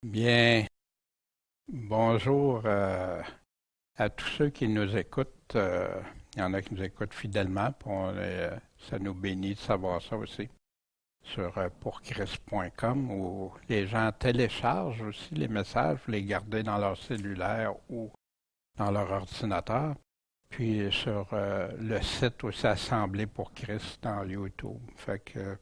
Bien, bonjour à tous ceux qui nous écoutent. Il y en a qui nous écoutent fidèlement, puis ça nous bénit de savoir ça aussi sur pourchrist.com où les gens téléchargent aussi les messages, vous les gardez dans leur cellulaire ou dans leur ordinateur. Puis sur le site aussi Assemblée pour Christ dans YouTube. Fait que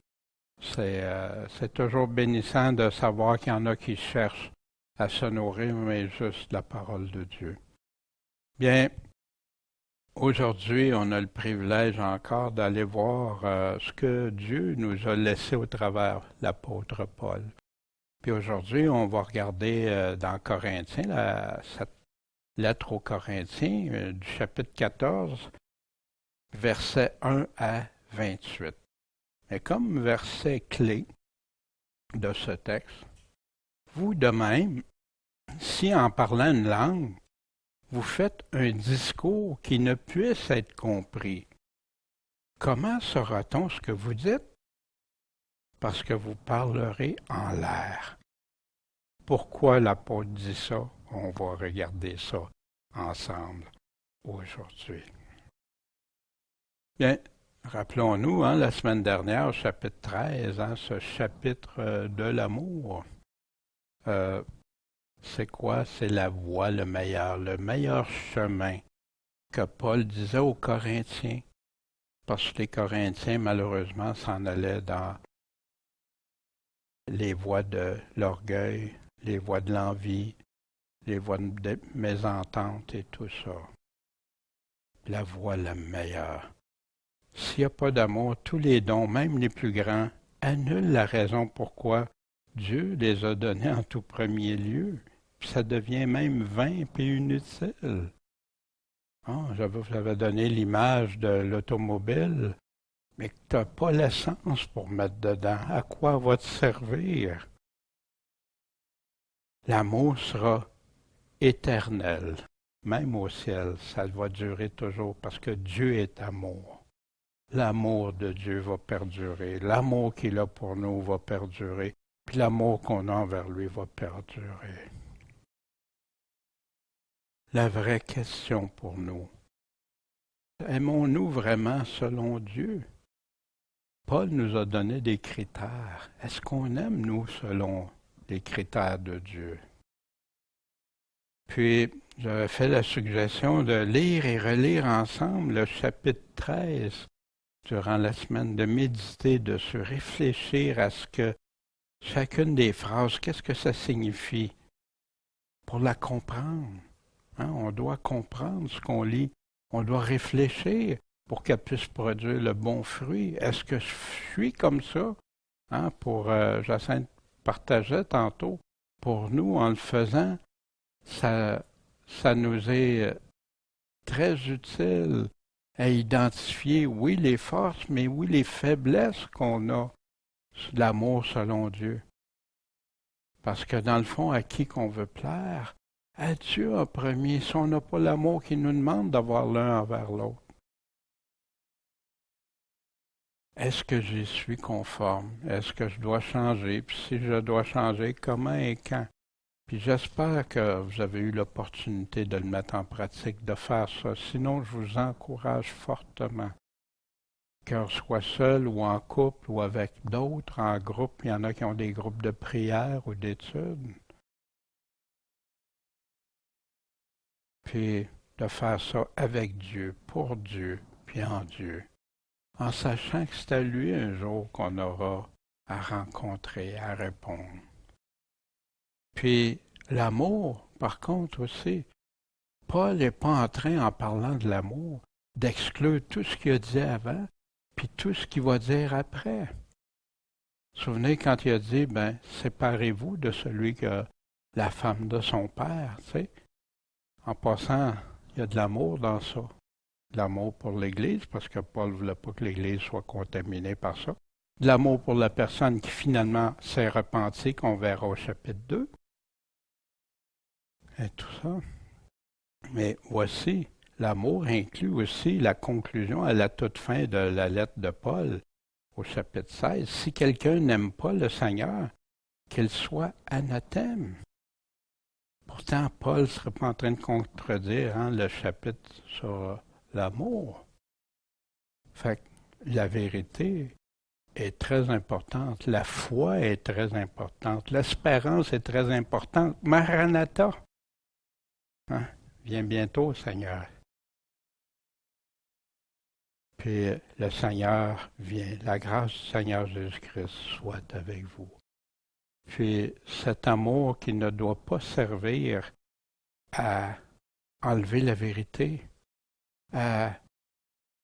c'est toujours bénissant de savoir qu'il y en a qui cherchent à se nourrir, mais juste de la parole de Dieu. Bien, aujourd'hui, on a le privilège encore d'aller voir ce que Dieu nous a laissé au travers l'apôtre Paul. Puis aujourd'hui, on va regarder dans Corinthiens, cette lettre aux Corinthiens du chapitre 14, versets 1 à 28. Et comme verset clé de ce texte, vous de même, si en parlant une langue, vous faites un discours qui ne puisse être compris, comment saura-t-on ce que vous dites? Parce que vous parlerez en l'air. Pourquoi l'apôtre dit ça? On va regarder ça ensemble aujourd'hui. Bien, rappelons-nous, la semaine dernière, au chapitre 13, ce chapitre de l'amour. C'est quoi? C'est la voie, le meilleur chemin que Paul disait aux Corinthiens. Parce que les Corinthiens, malheureusement, s'en allaient dans les voies de l'orgueil, les voies de l'envie, les voies de mésentente et tout ça. La voie la meilleure. S'il n'y a pas d'amour, tous les dons, même les plus grands, annulent la raison pourquoi Dieu les a donnés en tout premier lieu. Puis ça devient même vain et inutile. Vous avez donné l'image de l'automobile, mais que tu n'as pas l'essence pour mettre dedans. À quoi va te servir? L'amour sera éternel, même au ciel. Ça va durer toujours parce que Dieu est amour. L'amour de Dieu va perdurer. L'amour qu'il a pour nous va perdurer. Puis l'amour qu'on a envers lui va perdurer. La vraie question pour nous, aimons-nous vraiment selon Dieu? Paul nous a donné des critères. Est-ce qu'on aime, nous, selon les critères de Dieu? Puis, j'avais fait la suggestion de lire et relire ensemble le chapitre 13 durant la semaine, de méditer, de se réfléchir à ce que chacune des phrases, qu'est-ce que ça signifie pour la comprendre. On doit comprendre ce qu'on lit. On doit réfléchir pour qu'elle puisse produire le bon fruit. Est-ce que je suis comme ça? Jacinthe partageait tantôt. Pour nous, en le faisant, ça nous est très utile à identifier, oui, les forces, mais oui, les faiblesses qu'on a de l'amour selon Dieu. Parce que dans le fond, à qui qu'on veut plaire? À Dieu en premier, si on n'a pas l'amour qu'il nous demande d'avoir l'un envers l'autre. Est-ce que j'y suis conforme? Est-ce que je dois changer? Puis si je dois changer, comment et quand? Puis j'espère que vous avez eu l'opportunité de le mettre en pratique, de faire ça. Sinon, je vous encourage fortement. Qu'on soit seul ou en couple ou avec d'autres, en groupe. Il y en a qui ont des groupes de prière ou d'études. Puis de faire ça avec Dieu, pour Dieu, puis en Dieu. En sachant que c'est à lui un jour qu'on aura à rencontrer, à répondre. Puis l'amour, par contre aussi, Paul n'est pas en train, en parlant de l'amour, d'exclure tout ce qu'il a dit avant, puis tout ce qu'il va dire après. Vous vous souvenez quand il a dit, séparez-vous de celui qui a la femme de son père, tu sais. En passant, il y a de l'amour dans ça. De l'amour pour l'Église, parce que Paul ne voulait pas que l'Église soit contaminée par ça. De l'amour pour la personne qui finalement s'est repentie, qu'on verra au chapitre 2. Et tout ça. Mais voici, l'amour inclut aussi la conclusion à la toute fin de la lettre de Paul, au chapitre 16. Si quelqu'un n'aime pas le Seigneur, qu'il soit anathème. Pourtant, Paul ne serait pas en train de contredire le chapitre sur l'amour. Fait que la vérité est très importante, la foi est très importante, l'espérance est très importante. Maranatha, hein? Viens bientôt, Seigneur. Puis le Seigneur vient, la grâce du Seigneur Jésus-Christ soit avec vous. Puis cet amour qui ne doit pas servir à enlever la vérité, à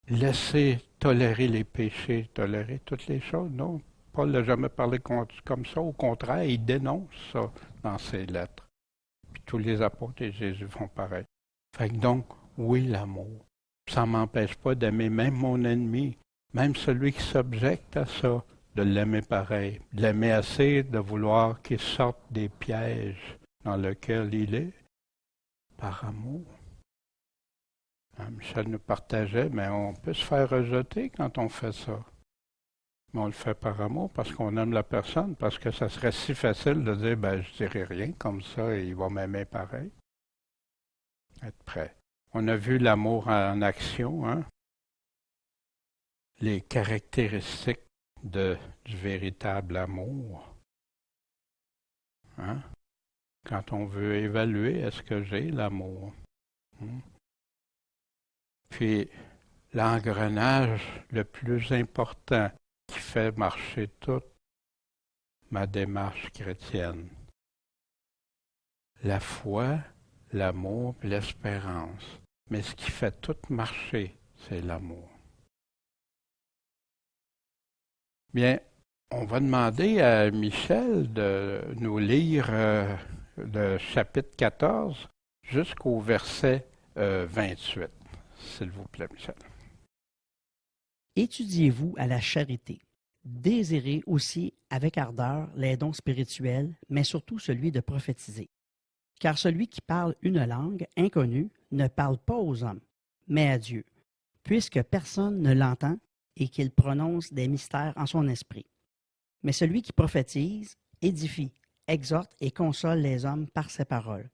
laisser tolérer les péchés, tolérer toutes les choses. Non, Paul n'a jamais parlé comme ça. Au contraire, il dénonce ça dans ses lettres. Puis tous les apôtres et Jésus font pareil. Fait que donc, oui, l'amour. Ça ne m'empêche pas d'aimer même mon ennemi, même celui qui s'objecte à ça, de l'aimer pareil, de l'aimer assez, de vouloir qu'il sorte des pièges dans lesquels il est, par amour. Michel nous partageait, mais on peut se faire rejeter quand on fait ça. Mais on le fait par amour parce qu'on aime la personne, parce que ça serait si facile de dire, ben je dirai rien comme ça et il va m'aimer pareil. Être prêt. On a vu l'amour en action, hein? Les caractéristiques du véritable amour. Hein? Quand on veut évaluer, est-ce que j'ai l'amour? Puis, l'engrenage le plus important qui fait marcher toute ma démarche chrétienne. La foi, l'amour et l'espérance. Mais ce qui fait tout marcher, c'est l'amour. Bien, on va demander à Michel de nous lire le chapitre 14 jusqu'au verset 28. S'il vous plaît, Michel. Étudiez-vous à la charité. Désirez aussi avec ardeur les dons spirituels, mais surtout celui de prophétiser. Car celui qui parle une langue inconnue ne parle pas aux hommes, mais à Dieu, puisque personne ne l'entend et qu'il prononce des mystères en son esprit. Mais celui qui prophétise édifie, exhorte et console les hommes par ses paroles.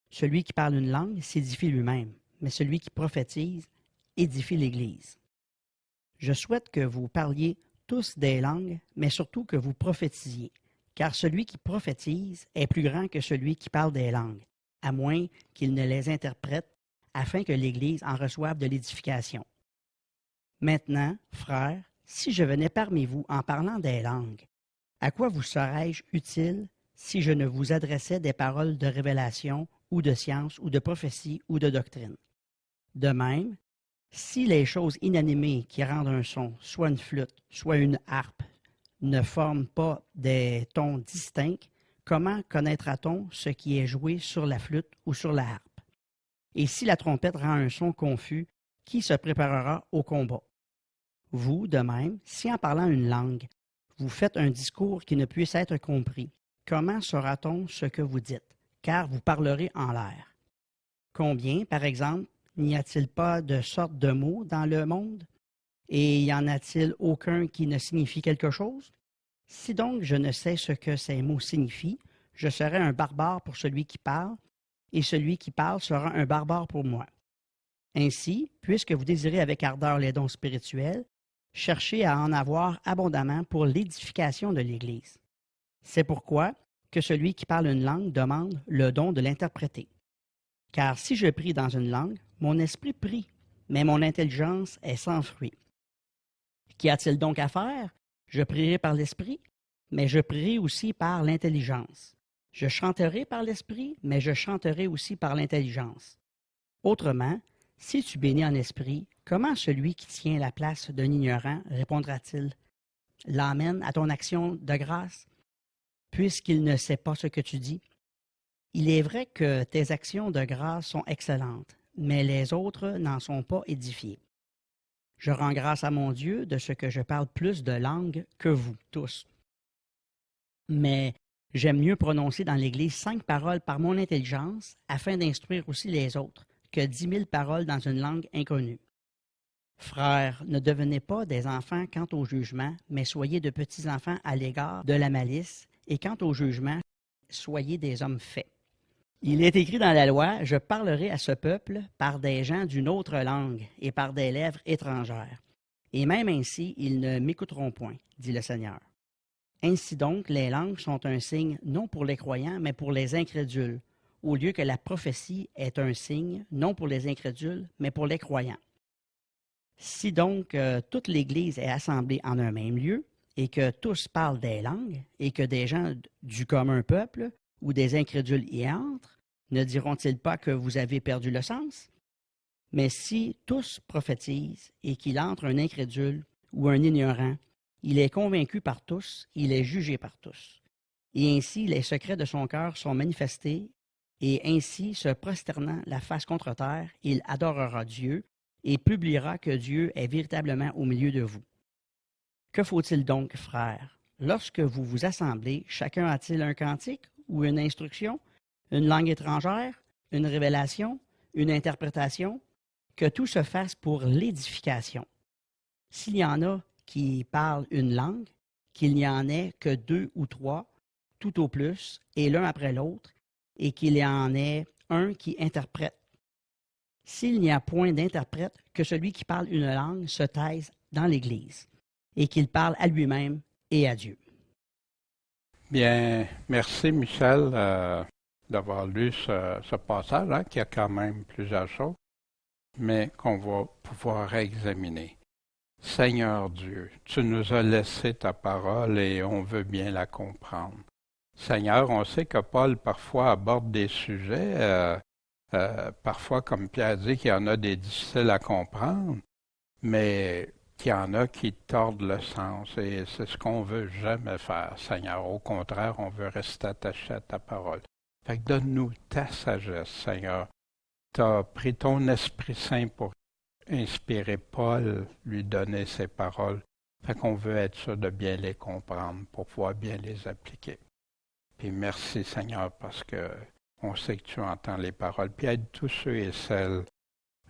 Celui qui parle une langue s'édifie lui-même, mais celui qui prophétise édifie l'Église. Je souhaite que vous parliez tous des langues, mais surtout que vous prophétisiez, car celui qui prophétise est plus grand que celui qui parle des langues, à moins qu'il ne les interprète, afin que l'Église en reçoive de l'édification. Maintenant, frères, si je venais parmi vous en parlant des langues, à quoi vous serais-je utile si je ne vous adressais des paroles de révélation ou de science ou de prophétie ou de doctrine? De même, si les choses inanimées qui rendent un son, soit une flûte, soit une harpe, ne forment pas des tons distincts, comment connaîtra-t-on ce qui est joué sur la flûte ou sur la harpe? Et si la trompette rend un son confus, qui se préparera au combat? Vous, de même, si en parlant une langue, vous faites un discours qui ne puisse être compris, comment saura-t-on ce que vous dites? Car vous parlerez en l'air. Combien, par exemple, n'y a-t-il pas de sortes de mots dans le monde? Et y en a-t-il aucun qui ne signifie quelque chose? Si donc je ne sais ce que ces mots signifient, je serai un barbare pour celui qui parle, et celui qui parle sera un barbare pour moi. Ainsi, puisque vous désirez avec ardeur les dons spirituels, cherchez à en avoir abondamment pour l'édification de l'Église. C'est pourquoi que celui qui parle une langue demande le don de l'interpréter. Car si je prie dans une langue, mon esprit prie, mais mon intelligence est sans fruit. Qu'y a-t-il donc à faire? Je prierai par l'esprit, mais je prierai aussi par l'intelligence. Je chanterai par l'esprit, mais je chanterai aussi par l'intelligence. Autrement, si tu bénis en esprit, comment celui qui tient la place d'un ignorant répondra-t-il? L'amène à ton action de grâce, puisqu'il ne sait pas ce que tu dis. Il est vrai que tes actions de grâce sont excellentes, mais les autres n'en sont pas édifiées. Je rends grâce à mon Dieu de ce que je parle plus de langues que vous tous. Mais j'aime mieux prononcer dans l'Église 5 paroles par mon intelligence, afin d'instruire aussi les autres, que 10 000 paroles dans une langue inconnue. Frères, ne devenez pas des enfants quant au jugement, mais soyez de petits enfants à l'égard de la malice, et quant au jugement, soyez des hommes faits. Il est écrit dans la loi, « Je parlerai à ce peuple par des gens d'une autre langue et par des lèvres étrangères. Et même ainsi, ils ne m'écouteront point, dit le Seigneur. » Ainsi donc, les langues sont un signe non pour les croyants, mais pour les incrédules, au lieu que la prophétie est un signe non pour les incrédules, mais pour les croyants. Si donc toute l'Église est assemblée en un même lieu, et que tous parlent des langues, et que des gens du commun peuple ou des incrédules y entrent, ne diront-ils pas que vous avez perdu le sens? Mais si tous prophétisent et qu'il entre un incrédule ou un ignorant, il est convaincu par tous, il est jugé par tous. Et ainsi les secrets de son cœur sont manifestés, et ainsi, se prosternant la face contre terre, il adorera Dieu et publiera que Dieu est véritablement au milieu de vous. Que faut-il donc, frères? Lorsque vous vous assemblez, chacun a-t-il un cantique ou une instruction, une langue étrangère, une révélation, une interprétation? Que tout se fasse pour l'édification. S'il y en a qui parlent une langue, qu'il n'y en ait que 2 ou 3, tout au plus, et l'un après l'autre, et qu'il y en ait un qui interprète. S'il n'y a point d'interprète, que celui qui parle une langue se taise dans l'Église, et qu'il parle à lui-même et à Dieu. Bien, merci Michel d'avoir lu ce passage, hein, qui a quand même plusieurs choses, mais qu'on va pouvoir examiner. Seigneur Dieu, tu nous as laissé ta parole et on veut bien la comprendre. Seigneur, on sait que Paul parfois aborde des sujets, parfois comme Pierre dit qu'il y en a des difficiles à comprendre, mais qu'il y en a qui tordent le sens et c'est ce qu'on veut jamais faire, Seigneur. Au contraire, on veut rester attaché à ta parole. Fait que donne-nous ta sagesse, Seigneur. Tu as pris ton Esprit Saint pour inspirer Paul, lui donner ses paroles. Fait qu'on veut être sûr de bien les comprendre pour pouvoir bien les appliquer. Puis merci Seigneur parce que on sait que tu entends les paroles. Puis aide tous ceux et celles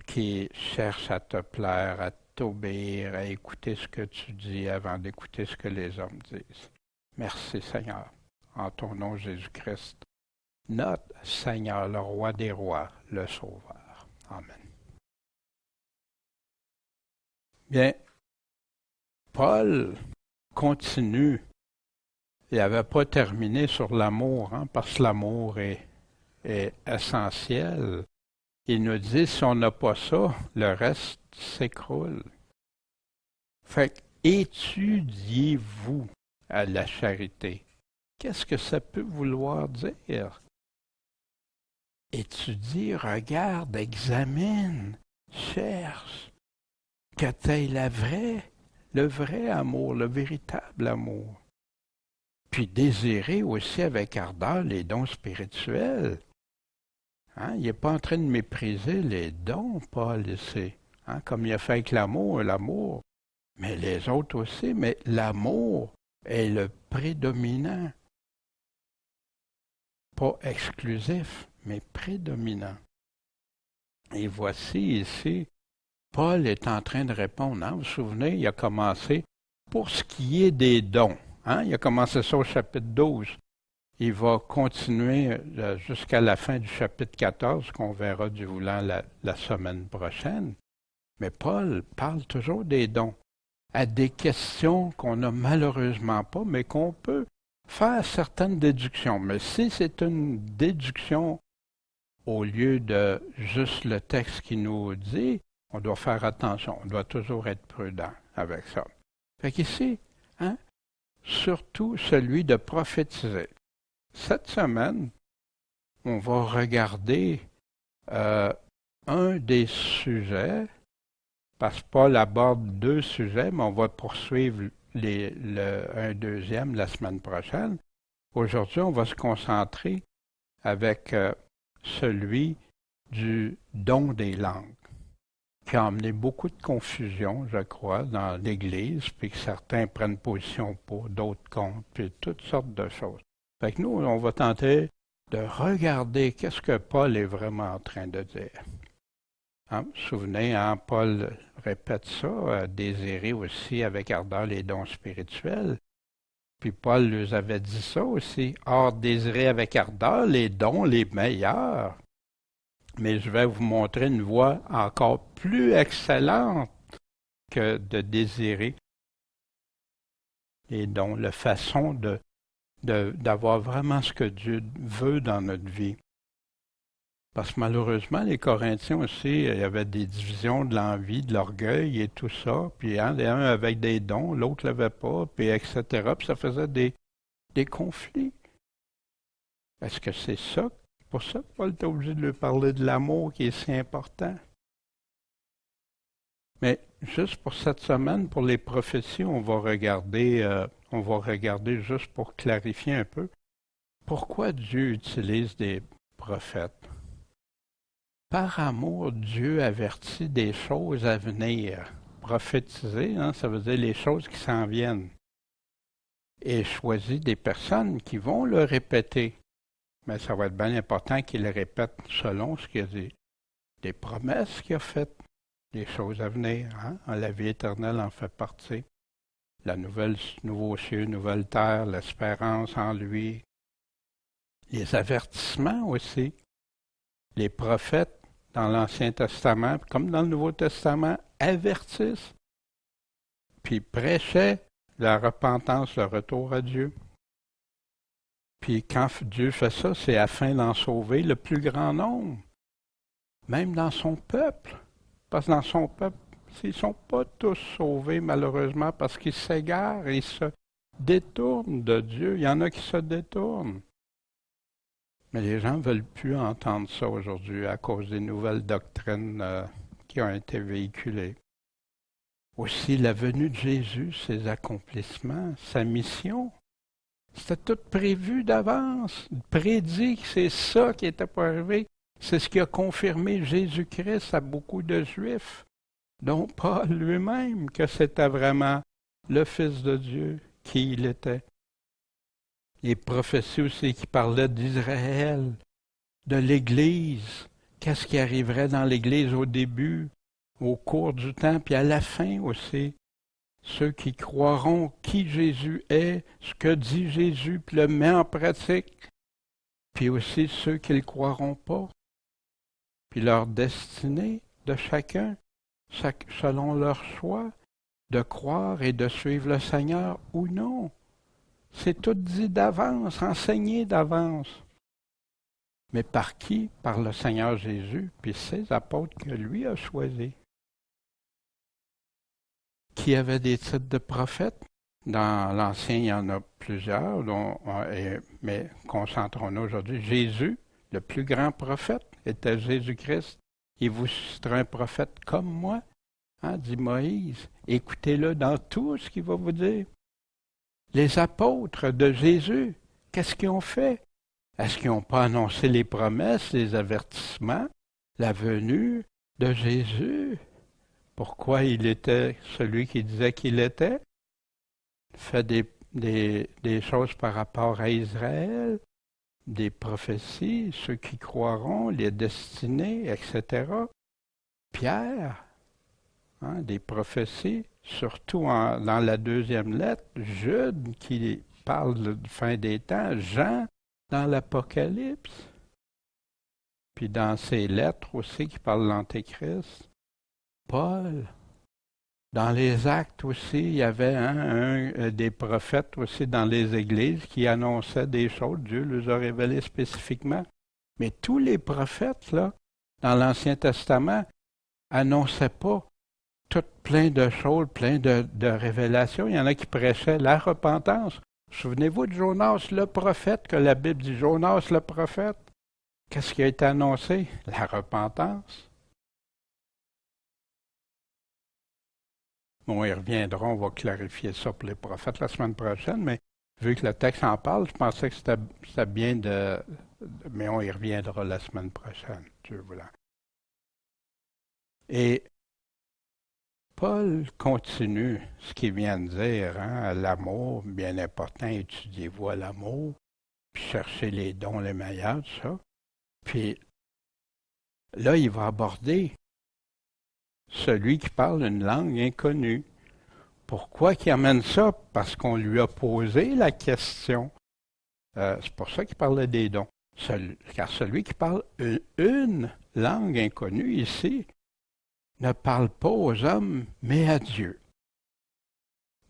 qui cherchent à te plaire, à t'obéir, à écouter ce que tu dis avant d'écouter ce que les hommes disent. Merci Seigneur. En ton nom Jésus-Christ, notre Seigneur, le roi des rois, le Sauveur. Amen. Bien, Paul continue. Il n'avait pas terminé sur l'amour, hein, parce que l'amour est essentiel. Il nous dit, si on n'a pas ça, le reste s'écroule. Fait étudiez-vous à la charité. Qu'est-ce que ça peut vouloir dire? Étudie, regarde, examine, cherche. Que t'aies le vrai amour, le véritable amour. Puis désirer aussi avec ardeur les dons spirituels. Hein? Il n'est pas en train de mépriser les dons, Paul, ici. Hein? Comme il a fait avec l'amour. Mais les autres aussi, mais l'amour est le prédominant. Pas exclusif, mais prédominant. Et voici ici, Paul est en train de répondre. Hein? Vous vous souvenez, il a commencé pour ce qui est des dons. Hein? Il a commencé ça au chapitre 12. Il va continuer jusqu'à la fin du chapitre 14, qu'on verra du voulant la semaine prochaine. Mais Paul parle toujours des dons, à des questions qu'on n'a malheureusement pas, mais qu'on peut faire certaines déductions. Mais si c'est une déduction au lieu de juste le texte qui nous dit, on doit faire attention, on doit toujours être prudent avec ça. Fait qu'ici, hein, surtout celui de prophétiser. Cette semaine, on va regarder un des sujets, parce que Paul aborde 2 sujets, mais on va poursuivre un deuxième la semaine prochaine. Aujourd'hui, on va se concentrer avec celui du don des langues, qui a amené beaucoup de confusion, je crois, dans l'Église, puis que certains prennent position pour, d'autres contre, puis toutes sortes de choses. Fait que nous, on va tenter de regarder qu'est-ce que Paul est vraiment en train de dire. Hein, vous vous souvenez, hein, Paul répète ça, désirer aussi avec ardeur les dons spirituels. Puis Paul leur avait dit ça aussi. Or, désirez avec ardeur les dons les meilleurs. Mais je vais vous montrer une voie encore plus excellente que de désirer les dons, la façon d'avoir vraiment ce que Dieu veut dans notre vie. Parce que malheureusement, les Corinthiens aussi, il y avait des divisions de l'envie, de l'orgueil et tout ça. Puis un avec des dons, l'autre ne l'avait pas, puis etc. Puis ça faisait des conflits. Est-ce que c'est ça? Pour ça que Paul est obligé de lui parler de l'amour qui est si important. Mais juste pour cette semaine, pour les prophéties, on va regarder juste pour clarifier un peu, pourquoi Dieu utilise des prophètes. Par amour, Dieu avertit des choses à venir. Prophétiser, ça veut dire les choses qui s'en viennent. Et choisit des personnes qui vont le répéter. Mais ça va être bien important qu'il le répète selon ce qu'il a dit. Des promesses qu'il a faites, des choses à venir. La vie éternelle en fait partie. Nouveau cieux, nouvelle terre, l'espérance en lui. Les avertissements aussi. Les prophètes, dans l'Ancien Testament, comme dans le Nouveau Testament, avertissent, puis prêchaient la repentance, le retour à Dieu. Puis quand Dieu fait ça, c'est afin d'en sauver le plus grand nombre, même dans son peuple. Parce que dans son peuple, ils ne sont pas tous sauvés, malheureusement, parce qu'ils s'égarent, ils se détournent de Dieu. Il y en a qui se détournent. Mais les gens ne veulent plus entendre ça aujourd'hui à cause des nouvelles doctrines qui ont été véhiculées. Aussi, la venue de Jésus, ses accomplissements, sa mission, c'était tout prévu d'avance, prédit que c'est ça qui était pour arriver. C'est ce qui a confirmé Jésus-Christ à beaucoup de Juifs, dont Paul lui-même, que c'était vraiment le Fils de Dieu, qui il était. Les prophéties aussi qui parlaient d'Israël, de l'Église, qu'est-ce qui arriverait dans l'Église au début, au cours du temps, puis à la fin aussi. Ceux qui croiront qui Jésus est, ce que dit Jésus, puis le met en pratique, puis aussi ceux qui ne le croiront pas, puis leur destinée de chacun, selon leur choix, de croire et de suivre le Seigneur ou non. C'est tout dit d'avance, enseigné d'avance. Mais par qui? Par le Seigneur Jésus, puis ses apôtres que lui a choisis. Qui avait des titres de prophète? Dans l'Ancien, il y en a plusieurs, mais concentrons-nous aujourd'hui. Jésus, le plus grand prophète, était Jésus-Christ. Il vous suscitera un prophète comme moi, dit Moïse. Écoutez-le dans tout ce qu'il va vous dire. Les apôtres de Jésus, qu'est-ce qu'ils ont fait? Est-ce qu'ils n'ont pas annoncé les promesses, les avertissements, la venue de Jésus? Pourquoi il était celui qui disait qu'il était? Fait des choses par rapport à Israël, des prophéties, ceux qui croiront, les destinées, etc. Pierre, des prophéties, surtout dans la deuxième lettre, Jude qui parle de fin des temps, Jean dans l'Apocalypse, puis dans ses lettres aussi qui parlent de l'Antéchrist, Paul. Dans les actes aussi, il y avait des prophètes aussi dans les églises qui annonçaient des choses, Dieu les a révélées spécifiquement. Mais tous les prophètes, là, dans l'Ancien Testament, annonçaient pas tout plein de choses, plein de révélations. Il y en a qui prêchaient la repentance. Souvenez-vous de Jonas le prophète, que la Bible dit Jonas le prophète. Qu'est-ce qui a été annoncé? La repentance. Bon, ils reviendront, on va clarifier ça pour les prophètes la semaine prochaine, mais vu que le texte en parle, je pensais que c'était bien mais on y reviendra la semaine prochaine, Dieu voulant. Et Paul continue ce qu'il vient de dire, l'amour, bien important, étudiez-vous à l'amour, puis cherchez les dons les meilleurs, tout ça. Puis là, il va aborder celui qui parle une langue inconnue, Pourquoi qu'il amène ça? Parce qu'on lui a posé la question. C'est pour ça qu'il parlait des dons. Car celui qui parle une langue inconnue ici ne parle pas aux hommes, mais à Dieu.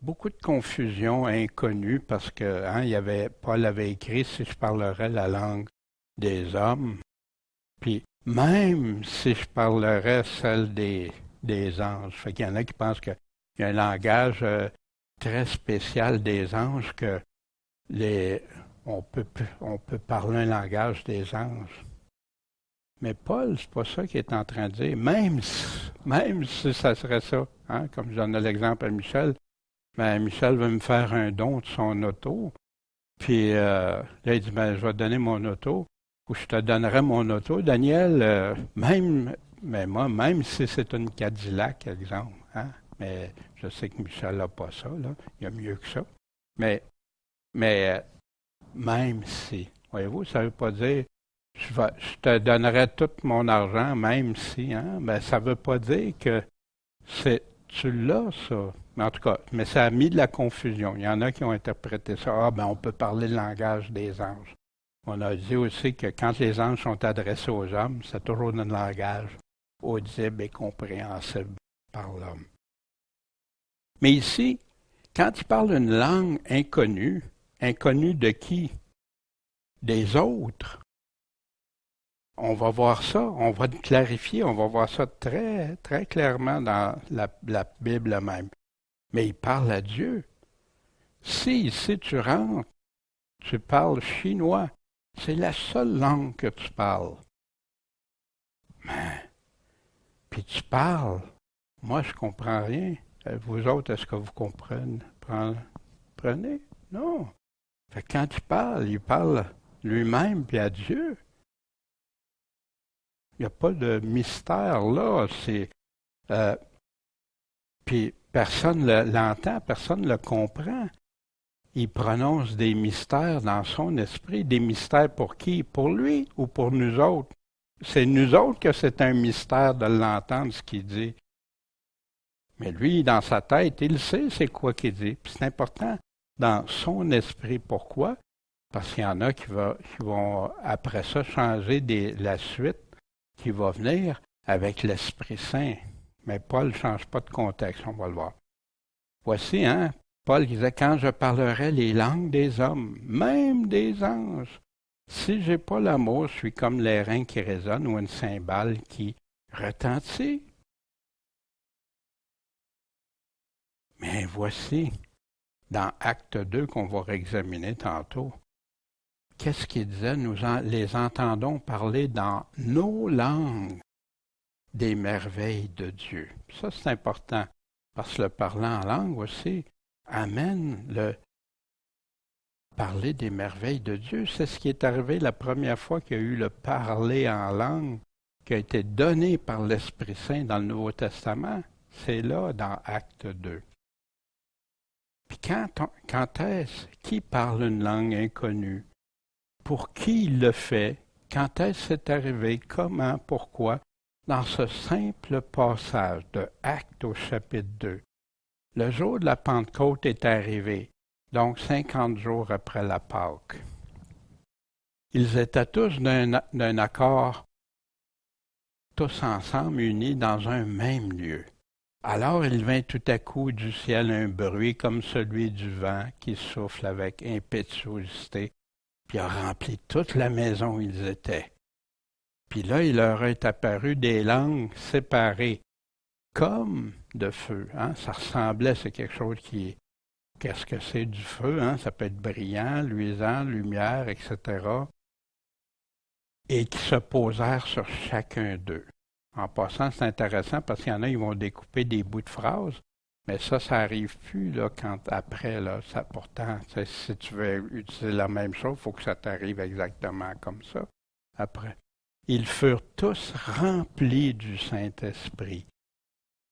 Beaucoup de confusion inconnue parce que Paul avait écrit si je parlerais la langue des hommes, puis même si je parlerais celle des anges. Fait qu'il y en a qui pensent qu'il y a un langage très spécial des anges que on peut parler un langage des anges. Mais Paul, c'est pas ça qu'il est en train de dire. Même si ça serait ça, hein, comme je donne l'exemple à Michel, ben, Michel veut me faire un don de son auto, puis là, il dit, ben, je vais te donner mon auto, ou je te donnerai mon auto. Daniel, même si c'est une Cadillac, exemple, hein, mais je sais que Michel n'a pas ça, là, il y a mieux que ça. Mais même si, voyez-vous, ça ne veut pas dire je te donnerai tout mon argent, même si, hein, ben, ça ne veut pas dire que tu l'as, ça. Mais en tout cas, mais ça a mis de la confusion. Il y en a qui ont interprété ça. Ah, ben, on peut parler le langage des anges. On a dit aussi que quand les anges sont adressés aux hommes, c'est toujours un langage audible et compréhensible par l'homme. Mais ici, quand il parle une langue inconnue de qui? Des autres. On va voir ça, on va clarifier, on va voir ça très, très clairement dans la Bible même. Mais il parle à Dieu. Si ici tu rentres, tu parles chinois, c'est la seule langue que tu parles. Mais, puis tu parles. Moi, je comprends rien. Vous autres, est-ce que vous comprenez? Prenez? Non. Fait que quand il parle lui-même puis à Dieu. Il n'y a pas de mystère là. Puis personne l'entend, personne ne le comprend. Il prononce des mystères dans son esprit. Des mystères pour qui? Pour lui ou pour nous autres? C'est nous autres que c'est un mystère de l'entendre, ce qu'il dit. Mais lui, dans sa tête, il sait c'est quoi qu'il dit. Puis c'est important dans son esprit. Pourquoi? Parce qu'il y en a qui vont, après ça, changer la suite qui va venir avec l'Esprit Saint. Mais Paul ne change pas de contexte, on va le voir. Voici, hein, Paul disait, quand je parlerai les langues des hommes, même des anges, si je n'ai pas l'amour, je suis comme l'airain qui résonne ou une cymbale qui retentit. Mais voici, dans Acte 2 qu'on va réexaminer tantôt, qu'est-ce qu'il disait? Nous les entendons parler dans nos langues des merveilles de Dieu. Ça, c'est important, parce que le parler en langue aussi amène le parler des merveilles de Dieu. C'est ce qui est arrivé la première fois qu'il y a eu le parler en langue qui a été donné par l'Esprit Saint dans le Nouveau Testament. C'est là, dans Acte 2. Puis quand est-ce qui parle une langue inconnue? Pour qui il le fait? Quand est-ce que c'est arrivé? Comment? Pourquoi? Dans ce simple passage de Actes au chapitre 2. Le jour de la Pentecôte est arrivé, donc 50 jours après la Pâque. Ils étaient tous d'un accord, tous ensemble unis dans un même lieu. Alors il vint tout à coup du ciel un bruit comme celui du vent qui souffle avec impétuosité, puis a rempli toute la maison où ils étaient. Puis là, il leur est apparu des langues séparées, comme de feu. Hein? Ça ressemblait, c'est quelque chose qui... Qu'est-ce que c'est du feu? Hein? Ça peut être brillant, luisant, lumière, etc. Et qui se posèrent sur chacun d'eux. En passant, c'est intéressant parce qu'il y en a, ils vont découper des bouts de phrases, mais ça n'arrive plus là, après, là, ça, pourtant, si tu veux utiliser la même chose, il faut que ça t'arrive exactement comme ça, après. Ils furent tous remplis du Saint-Esprit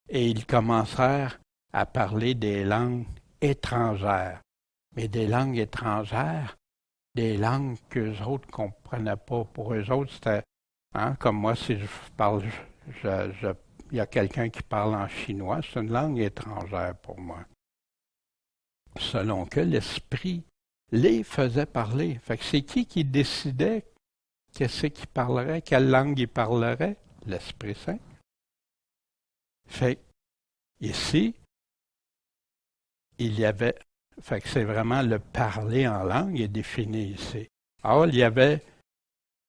et ils commencèrent à parler des langues étrangères. Mais des langues étrangères, des langues qu'eux autres ne comprenaient pas. Pour eux autres, c'était, hein, comme moi, si je parle, il y a quelqu'un qui parle en chinois, c'est une langue étrangère pour moi. selon que l'Esprit les faisait parler. Fait que c'est qui décidait qu'est-ce qu'il parlerait, quelle langue il parlerait? L'Esprit Saint. Fait ici, il y avait, fait que c'est vraiment le parler en langue est défini ici. Or, il y avait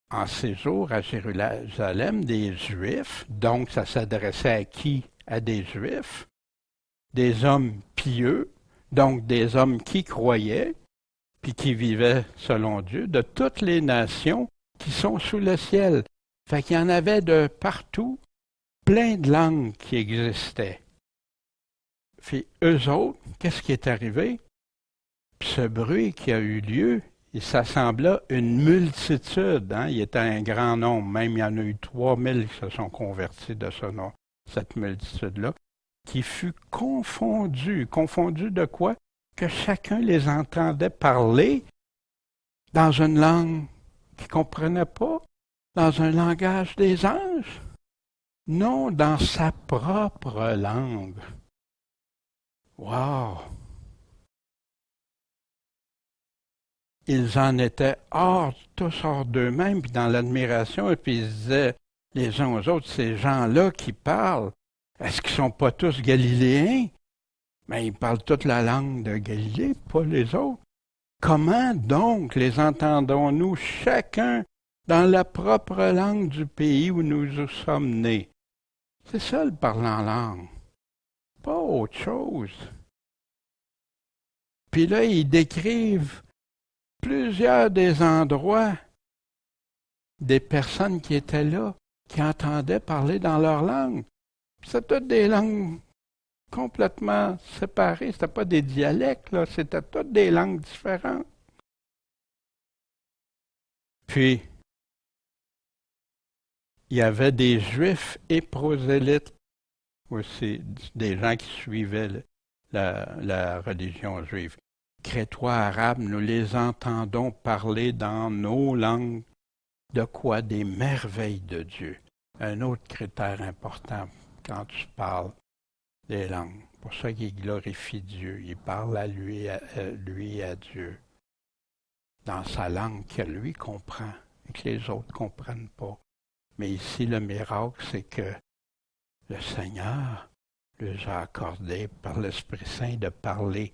en séjour à Jérusalem des Juifs, donc ça s'adressait à qui? À des Juifs, des hommes pieux, donc des hommes qui croyaient, puis qui vivaient selon Dieu, de toutes les nations qui sont sous le ciel. Fait qu'il y en avait de partout, plein de langues qui existaient. Puis eux autres, qu'est-ce qui est arrivé? Puis ce bruit qui a eu lieu, il s'assembla une multitude, hein? Il était un grand nombre, même il y en a eu 3000 qui se sont convertis de ce nom, cette multitude-là, qui fut confondue. Confondue de quoi? Que chacun les entendait parler dans une langue qu'ils ne comprenaient pas, dans un langage des anges, non dans sa propre langue. Wow! Ils en étaient tous hors d'eux-mêmes, puis dans l'admiration, et puis ils disaient les uns aux autres, ces gens-là qui parlent, est-ce qu'ils ne sont pas tous galiléens? Mais ils parlent toute la langue de Galilée, pas les autres. Comment donc les entendons-nous chacun dans la propre langue du pays où nous sommes nés? C'est ça le parler en langue, pas autre chose. Puis là, ils décrivent plusieurs des endroits des personnes qui étaient là, qui entendaient parler dans leur langue. C'est toutes des langues complètement séparées. C'était pas des dialectes, là, c'était toutes des langues différentes. Puis, il y avait des Juifs et prosélytes aussi, des gens qui suivaient la religion juive. Crétois, arabes, nous les entendons parler dans nos langues. De quoi? Des merveilles de Dieu. Un autre critère important quand tu parles des langues. Pour ça qu'il glorifie Dieu. Il parle à lui, à Dieu, dans sa langue que lui comprend et que les autres ne comprennent pas. Mais ici, le miracle, c'est que le Seigneur leur a accordé par l'Esprit Saint de parler.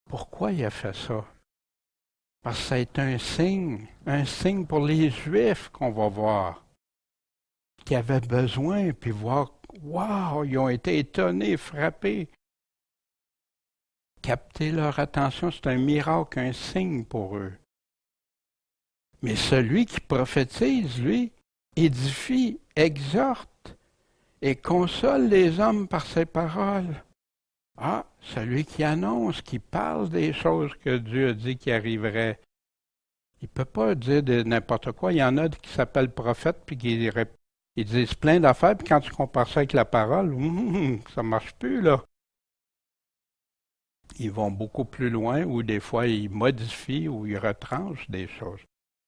Pourquoi il a fait ça? Parce que c'est un signe pour les Juifs qu'on va voir, qui avaient besoin, puis voir, wow, ils ont été étonnés, frappés. Capter leur attention, c'est un miracle, un signe pour eux. Mais celui qui prophétise, lui, édifie, exhorte et console les hommes par ses paroles. Ah, celui qui annonce, qui parle des choses que Dieu a dit qui arriveraient. Il ne peut pas dire de n'importe quoi. Il y en a qui s'appellent prophètes puis qui ils disent plein d'affaires, puis quand tu compares ça avec la parole, ça ne marche plus, là. Ils vont beaucoup plus loin, ou des fois ils modifient ou ils retranchent des choses.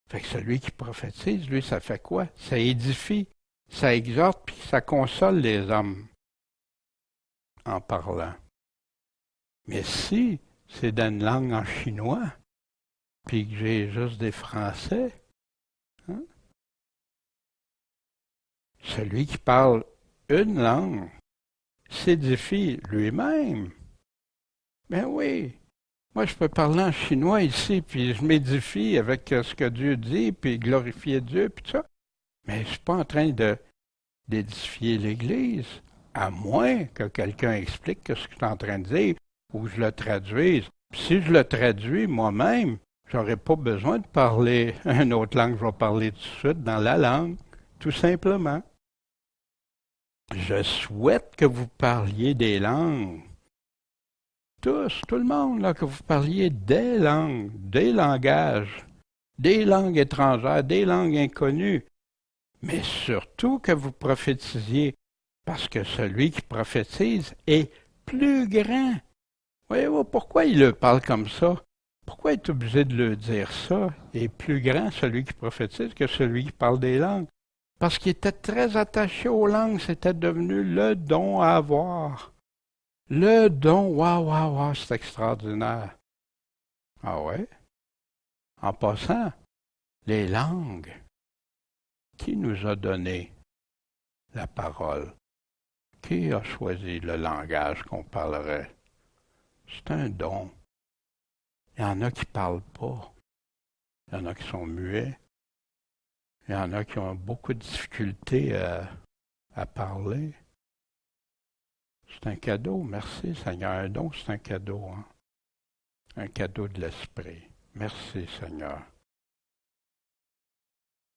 Fait que celui qui prophétise, lui, ça fait quoi? Ça édifie, ça exhorte, puis ça console les hommes en parlant. Mais si c'est dans une langue en chinois, puis que j'ai juste des Français, hein? Celui qui parle une langue s'édifie lui-même. Ben oui, moi je peux parler en chinois ici, puis je m'édifie avec ce que Dieu dit, puis glorifier Dieu, puis tout ça. Mais je ne suis pas en train d'édifier l'Église, à moins que quelqu'un explique ce que je suis en train de dire, ou je le traduise. Puis si je le traduis moi-même, j'aurais pas besoin de parler une autre langue, je vais parler tout de suite dans la langue, tout simplement. Je souhaite que vous parliez des langues. Tous, tout le monde, là, que vous parliez des langues, des langages, des langues étrangères, des langues inconnues. Mais surtout que vous prophétisiez, parce que celui qui prophétise est plus grand. Voyez-vous, pourquoi il le parle comme ça? Pourquoi il est obligé de le dire ça? Il est plus grand, celui qui prophétise, que celui qui parle des langues. Parce qu'il était très attaché aux langues, c'était devenu le don à avoir. Le don, waouh, c'est extraordinaire. Ah ouais? En passant, les langues, qui nous a donné la parole? Qui a choisi le langage qu'on parlerait? C'est un don. Il y en a qui ne parlent pas. Il y en a qui sont muets. Il y en a qui ont beaucoup de difficultés à parler. C'est un cadeau, merci Seigneur. Un don, c'est un cadeau, hein? Un cadeau de l'Esprit. Merci Seigneur.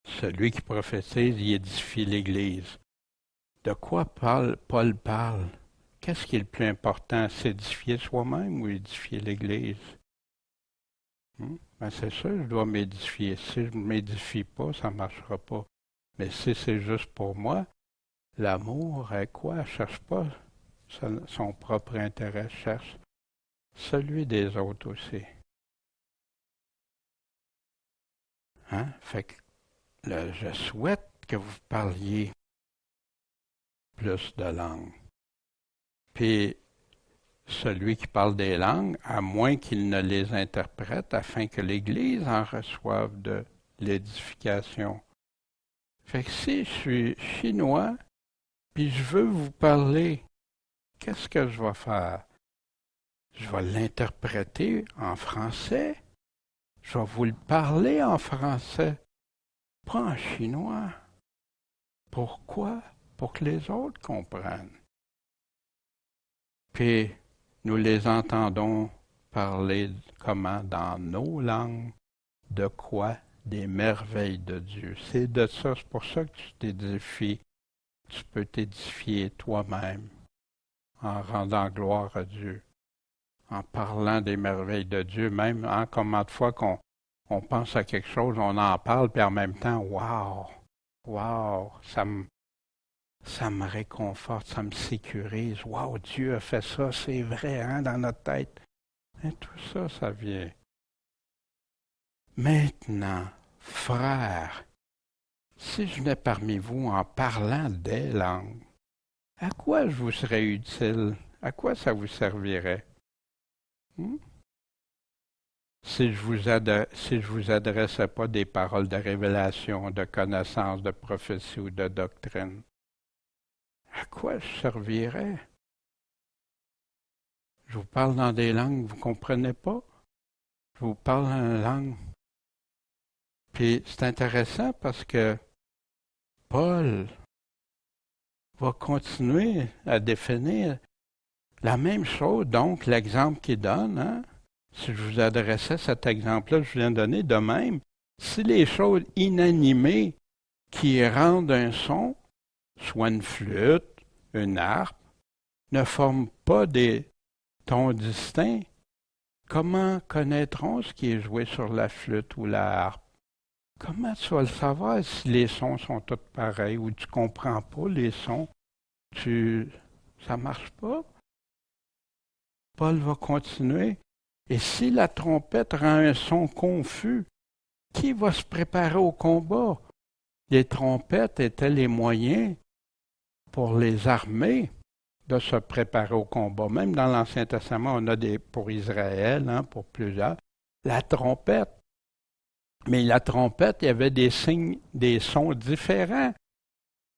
Celui qui prophétise, il édifie l'Église. De quoi Paul parle? Qu'est-ce qui est le plus important? S'édifier soi-même ou édifier l'Église? Ben c'est sûr, je dois m'édifier. Si je ne m'édifie pas, ça ne marchera pas. Mais si c'est juste pour moi, l'amour est quoi? Elle ne cherche pas son propre intérêt, cherche celui des autres aussi. Hein? Fait que je souhaite que vous parliez plus de langues. Puis, celui qui parle des langues, à moins qu'il ne les interprète, afin que l'Église en reçoive de l'édification. Fait que si je suis chinois, puis je veux vous parler, qu'est-ce que je vais faire? Je vais l'interpréter en français. Je vais vous le parler en français, pas en chinois. Pourquoi? Pour que les autres comprennent. Puis, nous les entendons parler comment dans nos langues, de quoi? Des merveilles de Dieu. C'est de ça, c'est pour ça que tu t'édifies. Tu peux t'édifier toi-même en rendant gloire à Dieu, en parlant des merveilles de Dieu, même combien de fois qu'on pense à quelque chose, on en parle, puis en même temps, wow, ça me réconforte, ça me sécurise. Wow, Dieu a fait ça, c'est vrai, hein, dans notre tête. Et tout ça, ça vient. Maintenant, frères, si je venais parmi vous en parlant des langues, à quoi je vous serais utile? À quoi ça vous servirait? Si je vous adressais pas des paroles de révélation, de connaissance, de prophétie ou de doctrine, à quoi je servirais? Je vous parle dans des langues que vous ne comprenez pas. Je vous parle dans une langue. Puis c'est intéressant parce que Paul va continuer à définir la même chose, donc l'exemple qu'il donne, hein? Si je vous adressais cet exemple-là que je viens de donner, de même, si les choses inanimées qui rendent un son, soit une flûte, une harpe, ne forment pas des tons distincts, comment connaîtront ce qui est joué sur la flûte ou la harpe? Comment tu vas le savoir si les sons sont tous pareils ou tu ne comprends pas les sons? Ça ne marche pas. Paul va continuer. Et si la trompette rend un son confus, qui va se préparer au combat? Les trompettes étaient les moyens pour les armées de se préparer au combat. Même dans l'Ancien Testament, on a pour Israël, hein, pour plusieurs, la trompette. Mais la trompette, il y avait des signes, des sons différents.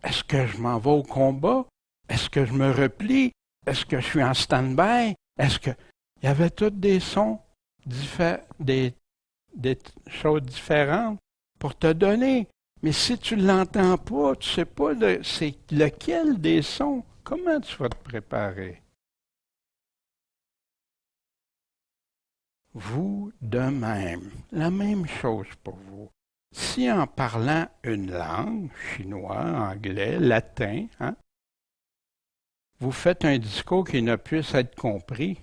Est-ce que je m'en vais au combat? Est-ce que je me replie? Est-ce que je suis en stand-by? Est-ce que... Il y avait tous des sons, des choses différentes pour te donner. Mais si tu ne l'entends pas, tu ne sais pas c'est lequel des sons, comment tu vas te préparer? Vous de même, la même chose pour vous. Si en parlant une langue, chinois, anglais, latin, hein, vous faites un discours qui ne puisse être compris,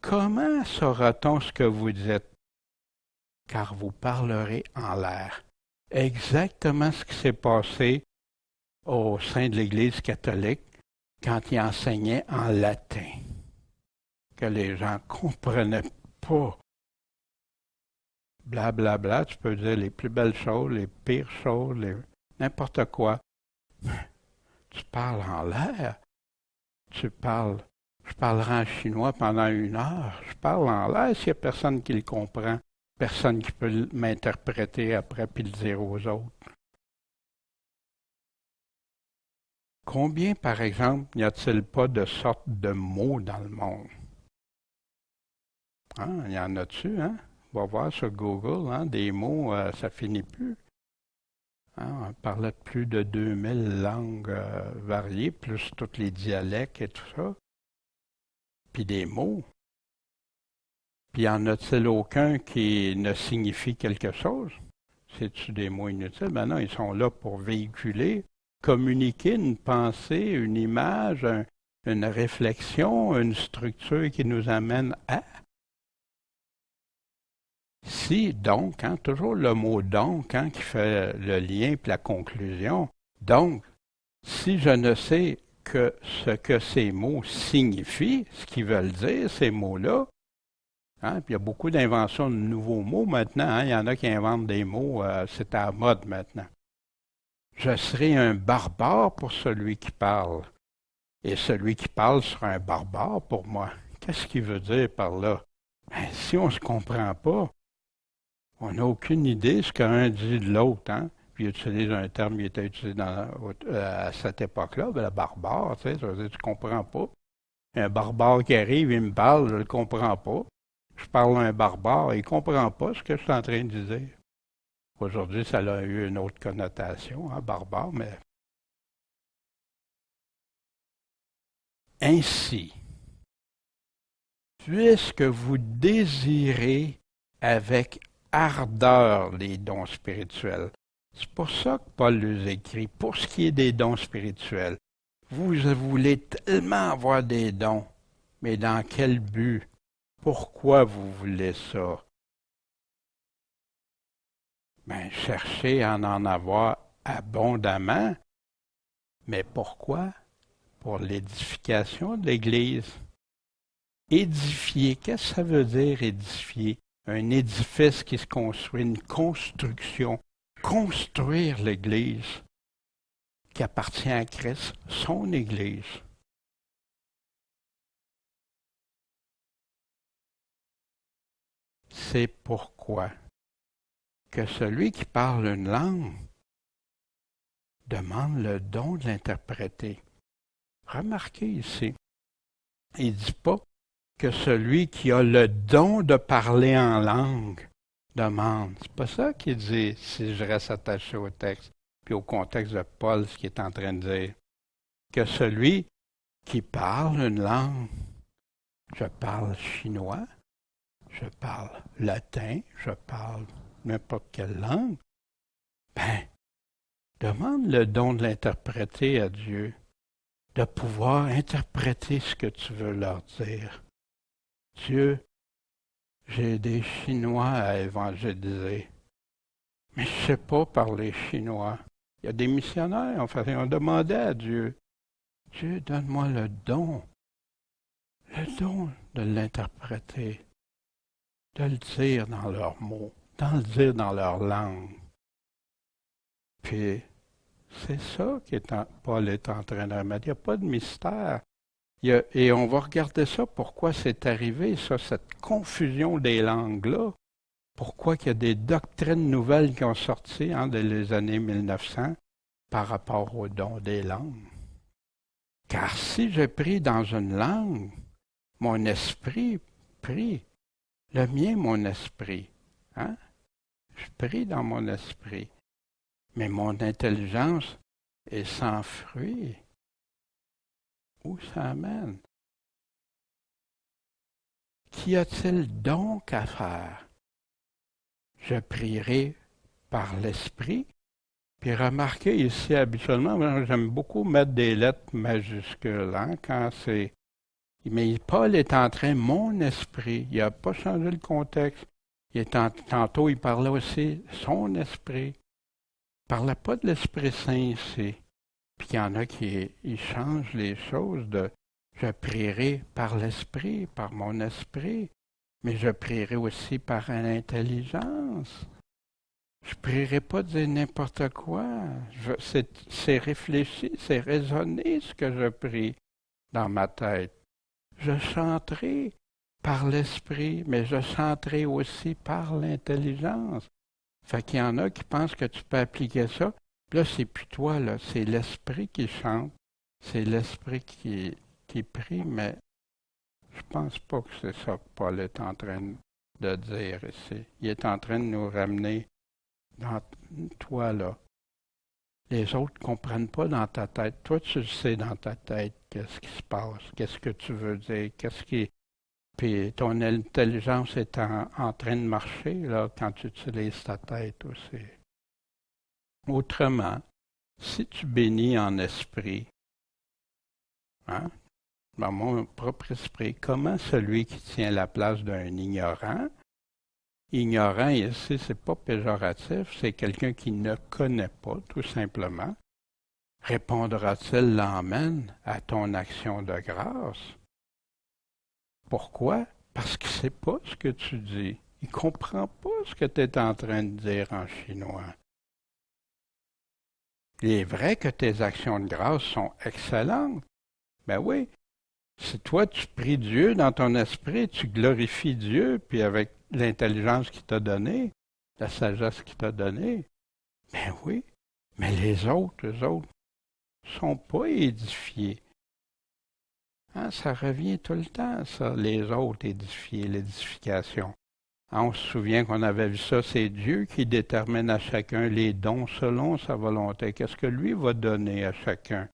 comment saura-t-on ce que vous dites? Car vous parlerez en l'air. Exactement ce qui s'est passé au sein de l'Église catholique quand il enseignait en latin, que les gens ne comprenaient pas. Blablabla, bla, bla, tu peux dire les plus belles choses, les pires choses, n'importe quoi. Tu parles en l'air. Tu parles Je parlerai en chinois pendant 1 heure. Je parle en l'air s'il n'y a personne qui le comprend. Personne qui peut m'interpréter après puis le dire aux autres. Combien, par exemple, n'y a-t-il pas de sortes de mots dans le monde? Hein, il y en a-tu, hein? On va voir sur Google, hein, des mots, ça finit plus. Hein, on parlait de plus de 2000 langues variées, plus tous les dialectes et tout ça. Puis des mots. Puis y en a-t-il aucun qui ne signifie quelque chose? C'est-tu des mots inutiles? Ben non, ils sont là pour véhiculer, communiquer une pensée, une image, une réflexion, une structure qui nous amène à. Si donc, hein, toujours le mot donc, hein, qui fait le lien et la conclusion. Donc, si je ne sais que ce que ces mots signifient, ce qu'ils veulent dire, ces mots-là, hein, puis il y a beaucoup d'inventions de nouveaux mots maintenant, hein, il y en a qui inventent des mots, c'est à la mode maintenant. Je serai un barbare pour celui qui parle, et celui qui parle sera un barbare pour moi. Qu'est-ce qu'il veut dire par là? Ben, si on ne se comprend pas, on n'a aucune idée de ce qu'un dit de l'autre, hein? Puis il utilise un terme qui était utilisé à cette époque-là, ben, le barbare, tu sais, ça veut dire que tu ne comprends pas. Un barbare qui arrive, il me parle, je ne le comprends pas. Je parle à un barbare, il ne comprend pas ce que je suis en train de dire. Aujourd'hui, ça a eu une autre connotation, hein, barbare, mais... Ainsi, puisque vous désirez avec ardeur les dons spirituels. C'est pour ça que Paul les écrit, pour ce qui est des dons spirituels. Vous voulez tellement avoir des dons, mais dans quel but? Pourquoi vous voulez ça? Ben, cherchez à en avoir abondamment. Mais pourquoi? Pour l'édification de l'Église. Édifier, qu'est-ce que ça veut dire édifier? Un édifice qui se construit, une construction. Construire l'Église qui appartient à Christ, son Église. C'est pourquoi que celui qui parle une langue demande le don de l'interpréter. Remarquez ici, il ne dit pas que celui qui a le don de parler en langue demande. C'est pas ça qu'il dit si je reste attaché au texte, puis au contexte de Paul, ce qu'il est en train de dire. Que celui qui parle une langue, je parle chinois, je parle latin, je parle n'importe quelle langue, ben, demande le don de l'interpréter à Dieu, de pouvoir interpréter ce que tu veux leur dire. Dieu, j'ai des Chinois à évangéliser, mais je ne sais pas parler chinois. Il y a des missionnaires, enfin, on demandait à Dieu, Dieu, donne-moi le don de l'interpréter, de le dire dans leurs mots, de le dire dans leur langue. Puis, c'est ça Paul est en train de remettre. Il n'y a pas de mystère. Et on va regarder ça, pourquoi c'est arrivé, ça, cette confusion des langues-là. Pourquoi qu'il y a des doctrines nouvelles qui ont sorti dans les années 1900 par rapport au don des langues. Car si je prie dans une langue, mon esprit prie. Le mien, mon esprit. Hein? Je prie dans mon esprit. Mais mon intelligence est sans fruit. Où ça amène? Qu'y a-t-il donc à faire? Je prierai par l'esprit. Puis remarquez ici, habituellement, j'aime beaucoup mettre des lettres majuscules, hein, quand c'est... Mais Paul est en train, mon esprit, il n'a pas changé le contexte. Tantôt, il parlait aussi son esprit. Il ne parlait pas de l'Esprit Saint ici. Puis il y en a qui changent les choses de je prierai par l'esprit, par mon esprit, mais je prierai aussi par l'intelligence. Je ne prierai pas de dire n'importe quoi. C'est réfléchi, c'est raisonné ce que je prie dans ma tête. Je chanterai par l'esprit, mais je chanterai aussi par l'intelligence. Fait qu'il y en a qui pensent que tu peux appliquer ça. Puis là, c'est plus toi, là, c'est l'esprit qui chante, c'est l'esprit qui prie, mais je pense pas que c'est ça que Paul est en train de dire ici. Il est en train de nous ramener dans toi, là. Les autres ne comprennent pas dans ta tête. Toi, tu le sais dans ta tête qu'est-ce qui se passe, qu'est-ce que tu veux dire, Puis ton intelligence est en train de marcher, là, quand tu utilises ta tête aussi. Autrement, si tu bénis en esprit, hein, dans mon propre esprit, comment celui qui tient la place d'un ignorant ici, c'est pas péjoratif, c'est quelqu'un qui ne connaît pas, tout simplement, répondra-t-il l'amène à ton action de grâce? Pourquoi? Parce qu'il ne sait pas ce que tu dis. Il ne comprend pas ce que tu es en train de dire en chinois. Il est vrai que tes actions de grâce sont excellentes. Ben oui, si toi tu pries Dieu dans ton esprit, tu glorifies Dieu, puis avec l'intelligence qu'il t'a donnée, la sagesse qu'il t'a donnée, ben oui, mais les autres, eux autres, sont pas édifiés. Hein, ça revient tout le temps, ça, les autres édifiés, l'édification. Hein, on se souvient qu'on avait vu ça, c'est Dieu qui détermine à chacun les dons selon sa volonté. Qu'est-ce que lui va donner à chacun?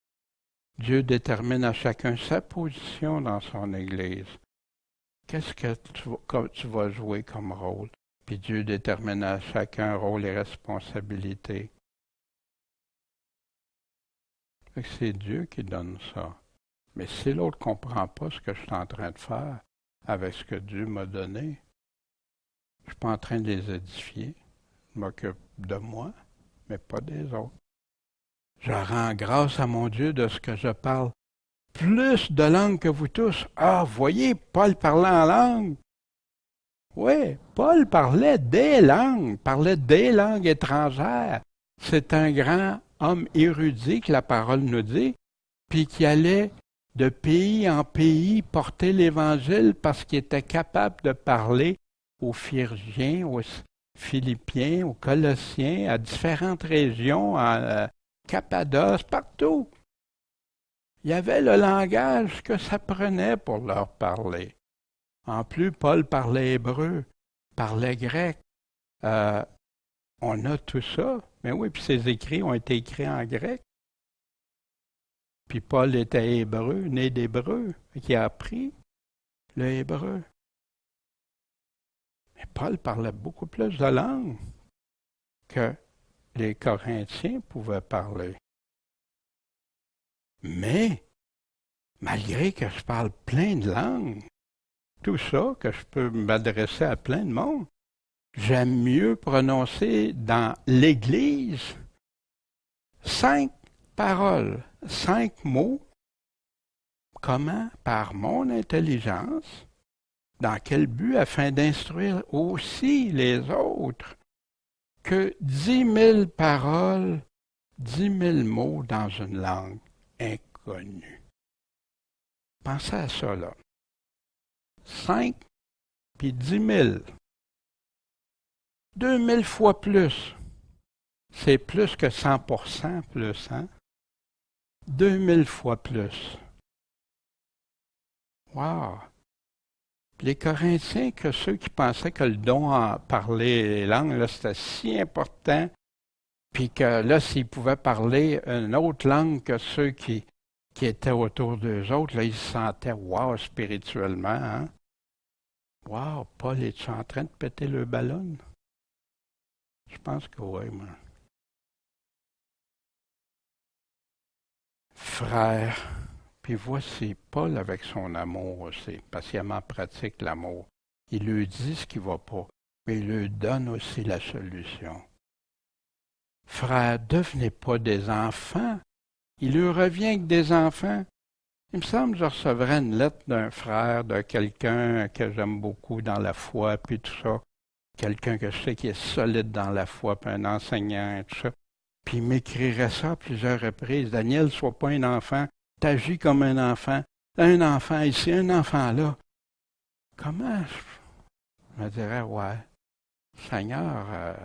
Dieu détermine à chacun sa position dans son Église. Qu'est-ce que tu vas jouer comme rôle? Puis Dieu détermine à chacun rôle et responsabilité. C'est Dieu qui donne ça. Mais si l'autre ne comprend pas ce que je suis en train de faire avec ce que Dieu m'a donné, je ne suis pas en train de les édifier. Je m'occupe de moi, mais pas des autres. Je rends grâce à mon Dieu de ce que je parle plus de langues que vous tous. Ah, voyez, Paul parlait en langue. Oui, Paul parlait des langues étrangères. C'est un grand homme érudit que la parole nous dit, puis qui allait de pays en pays porter l'Évangile parce qu'il était capable de parler aux Phrygiens, aux Philippiens, aux Colossiens, à différentes régions, à Cappadoce, partout. Il y avait le langage que ça prenait pour leur parler. En plus, Paul parlait hébreu, parlait grec. On a tout ça. Mais oui, puis ses écrits ont été écrits en grec. Puis Paul était hébreu, né d'hébreu, qui a appris le hébreu. Mais Paul parlait beaucoup plus de langues que les Corinthiens pouvaient parler. Mais, malgré que je parle plein de langues, tout ça, que je peux m'adresser à plein de monde, j'aime mieux prononcer dans l'Église 5 paroles, 5 mots. Comment? Par mon intelligence. Dans quel but? Afin d'instruire aussi les autres. Que 10 000 paroles, 10 000 mots dans une langue inconnue. Pensez à ça, là. 5 puis 10 000. 2 000 fois plus. C'est plus que 100% plus, hein? 2 000 fois plus. Wow! Les Corinthiens, que ceux qui pensaient que le don à parler les langues, là, c'était si important, puis que là, s'ils pouvaient parler une autre langue que ceux qui étaient autour d'eux autres, là, ils se sentaient wow spirituellement, hein? Wow, Paul, es-tu en train de péter le ballon? Je pense que oui, moi. Frère, puis voici Paul avec son amour aussi, patiemment pratique l'amour. Il lui dit ce qui ne va pas, mais il lui donne aussi la solution. Frère, devenez pas des enfants. Il lui revient avec des enfants. Il me semble que je recevrais une lettre d'un frère, de quelqu'un que j'aime beaucoup dans la foi, puis tout ça. Quelqu'un que je sais qui est solide dans la foi, puis un enseignant, et tout ça. Puis il m'écrirait ça à plusieurs reprises. Daniel, sois pas un enfant, t'agis comme un enfant, un enfant ici, un enfant là. Comment je me dirais, ouais, Seigneur,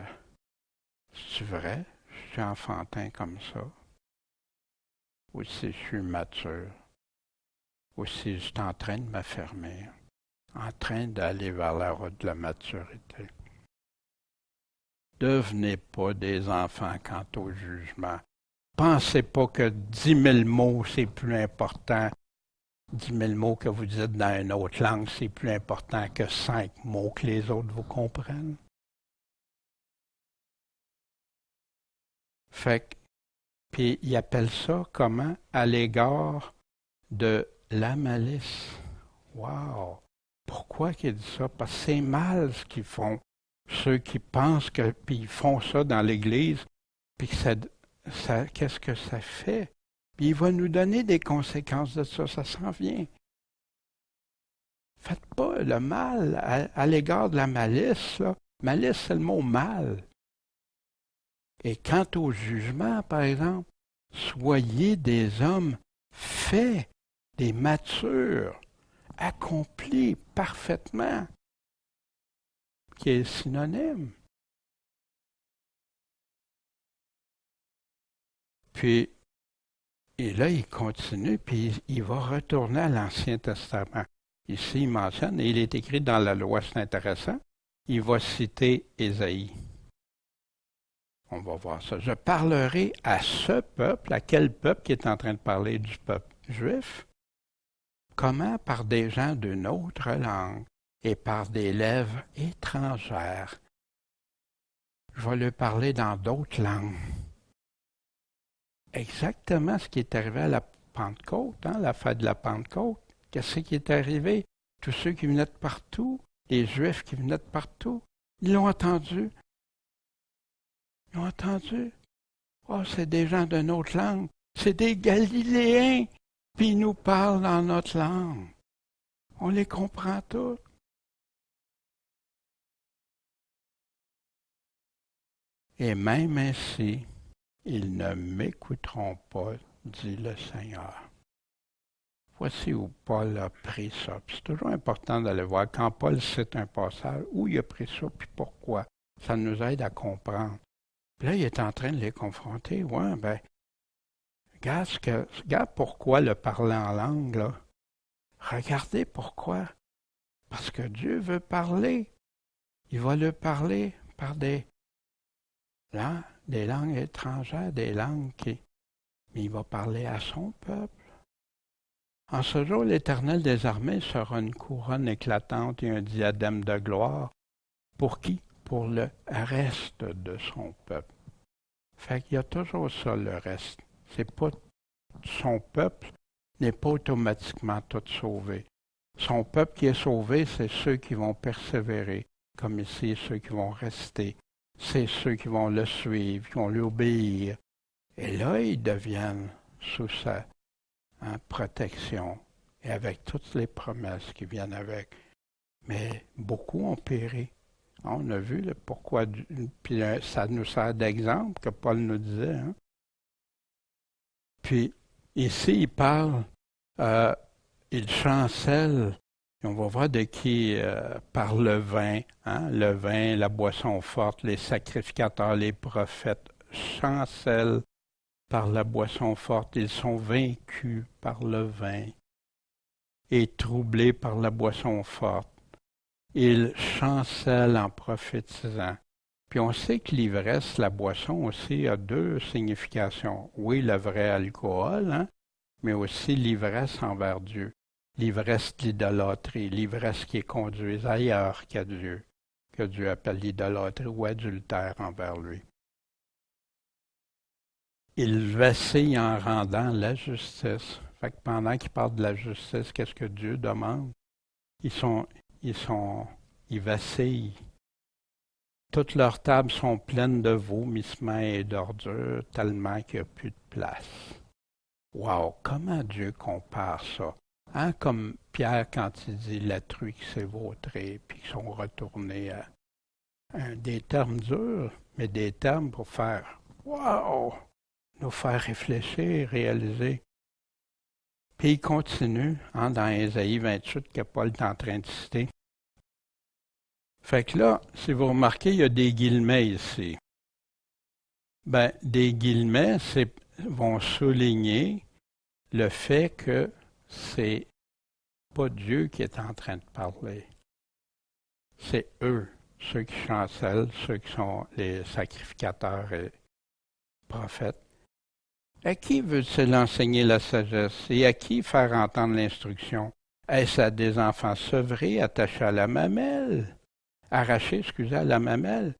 c'est vrai, je suis enfantin comme ça. Ou si je suis mature. Ou si je suis en train de m'affermir. En train d'aller vers la route de la maturité. Devenez pas des enfants quant au jugement. Pensez pas que 10 000 mots, c'est plus important. 10 000 mots que vous dites dans une autre langue, c'est plus important que 5 mots que les autres vous comprennent. Fait que, puis il appelle ça comment? À l'égard de la malice. Wow! Pourquoi qu'il dit ça? Parce que c'est mal ce qu'ils font. Ceux qui pensent que, puis ils font ça dans l'Église, puis que qu'est-ce que ça fait? Puis il va nous donner des conséquences de ça, ça s'en vient. Faites pas le mal à l'égard de la malice, là. Malice, c'est le mot mal. Et quant au jugement, par exemple, soyez des hommes faits, des matures, accomplis parfaitement, qui est synonyme. Puis, et là, il continue, puis il va retourner à l'Ancien Testament. Ici, il mentionne, et il est écrit dans la loi, c'est intéressant, il va citer Ésaïe. On va voir ça. Je parlerai à ce peuple, à quel peuple qui est en train de parler du peuple juif? Comment? Par des gens d'une autre langue et par des lèvres étrangères. Je vais lui parler dans d'autres langues. Exactement ce qui est arrivé à la Pentecôte, hein, la fête de la Pentecôte. Qu'est-ce qui est arrivé? Tous ceux qui venaient de partout, les Juifs qui venaient de partout, ils l'ont entendu. Ils ont entendu. Oh, c'est des gens d'une autre langue. C'est des Galiléens. Puis ils nous parlent dans notre langue. On les comprend tous. Et même ainsi, ils ne m'écouteront pas, dit le Seigneur. Voici où Paul a pris ça. Puis c'est toujours important d'aller voir quand Paul cite un passage, où il a pris ça, puis pourquoi. Ça nous aide à comprendre. Puis là, il est en train de les confronter. Ouais, ben, regarde pourquoi le parler en langue, là. Regardez pourquoi. Parce que Dieu veut parler. Il va le parler par des langues étrangères, des langues qui... Mais il va parler à son peuple. En ce jour, l'Éternel des armées sera une couronne éclatante et un diadème de gloire. Pour qui? Pour le reste de son peuple. Fait qu'il y a toujours ça, le reste. C'est pas son peuple n'est pas automatiquement tout sauvé. Son peuple qui est sauvé, c'est ceux qui vont persévérer, comme ici, ceux qui vont rester. C'est ceux qui vont le suivre, qui vont lui obéir. Et là, ils deviennent sous sa protection et avec toutes les promesses qui viennent avec. Mais beaucoup ont péri. On a vu pourquoi, puis ça nous sert d'exemple que Paul nous disait. Hein? Puis ici, il parle, il chancelle, et on va voir de qui par le vin, hein? Le vin, la boisson forte, les sacrificateurs, les prophètes chancellent par la boisson forte, ils sont vaincus par le vin et troublés par la boisson forte. Ils chancellent en prophétisant. Puis on sait que l'ivresse, la boisson aussi, a deux significations. Oui, le vrai alcool, hein, mais aussi l'ivresse envers Dieu. L'ivresse de l'idolâtrie, l'ivresse qui est conduite ailleurs qu'à Dieu, que Dieu appelle l'idolâtrie ou adultère envers lui. Il vacille en rendant la justice. Fait que pendant qu'il parle de la justice, qu'est-ce que Dieu demande? Ils vacillent. Toutes leurs tables sont pleines de vomissements et d'ordures, tellement qu'il n'y a plus de place. Wow! Comment Dieu compare ça? Hein? Comme Pierre quand il dit la truie qui s'est vautrée, puis qu'ils sont retournés à des termes durs, mais des termes pour faire wow! Nous faire réfléchir, réaliser. Puis il continue dans Ésaïe 28 que Paul est en train de citer. Fait que là, si vous remarquez, il y a des guillemets ici. Ben, des guillemets vont souligner le fait que c'est pas Dieu qui est en train de parler. C'est eux, ceux qui chancellent, ceux qui sont les sacrificateurs et prophètes. À qui veut-il enseigner la sagesse et à qui faire entendre l'instruction? Est-ce à des enfants sevrés, attachés à la mamelle? Arrachés, à la mamelle?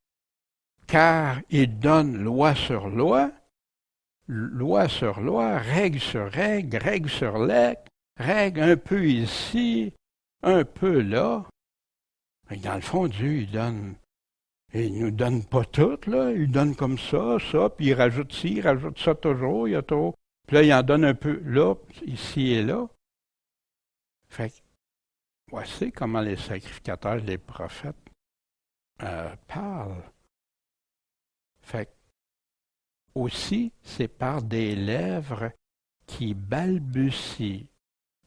Car il donne loi sur loi, règle sur règle, règle sur règle un peu ici, un peu là. Mais dans le fond, Dieu, il nous donne pas tout, là. Il donne comme ça, puis il rajoute ci, il rajoute ça toujours, il y a trop. Puis là, il en donne un peu là, ici et là. Fait que, voici comment les sacrificateurs, les prophètes parlent. Fait que, aussi, c'est par des lèvres qui balbutient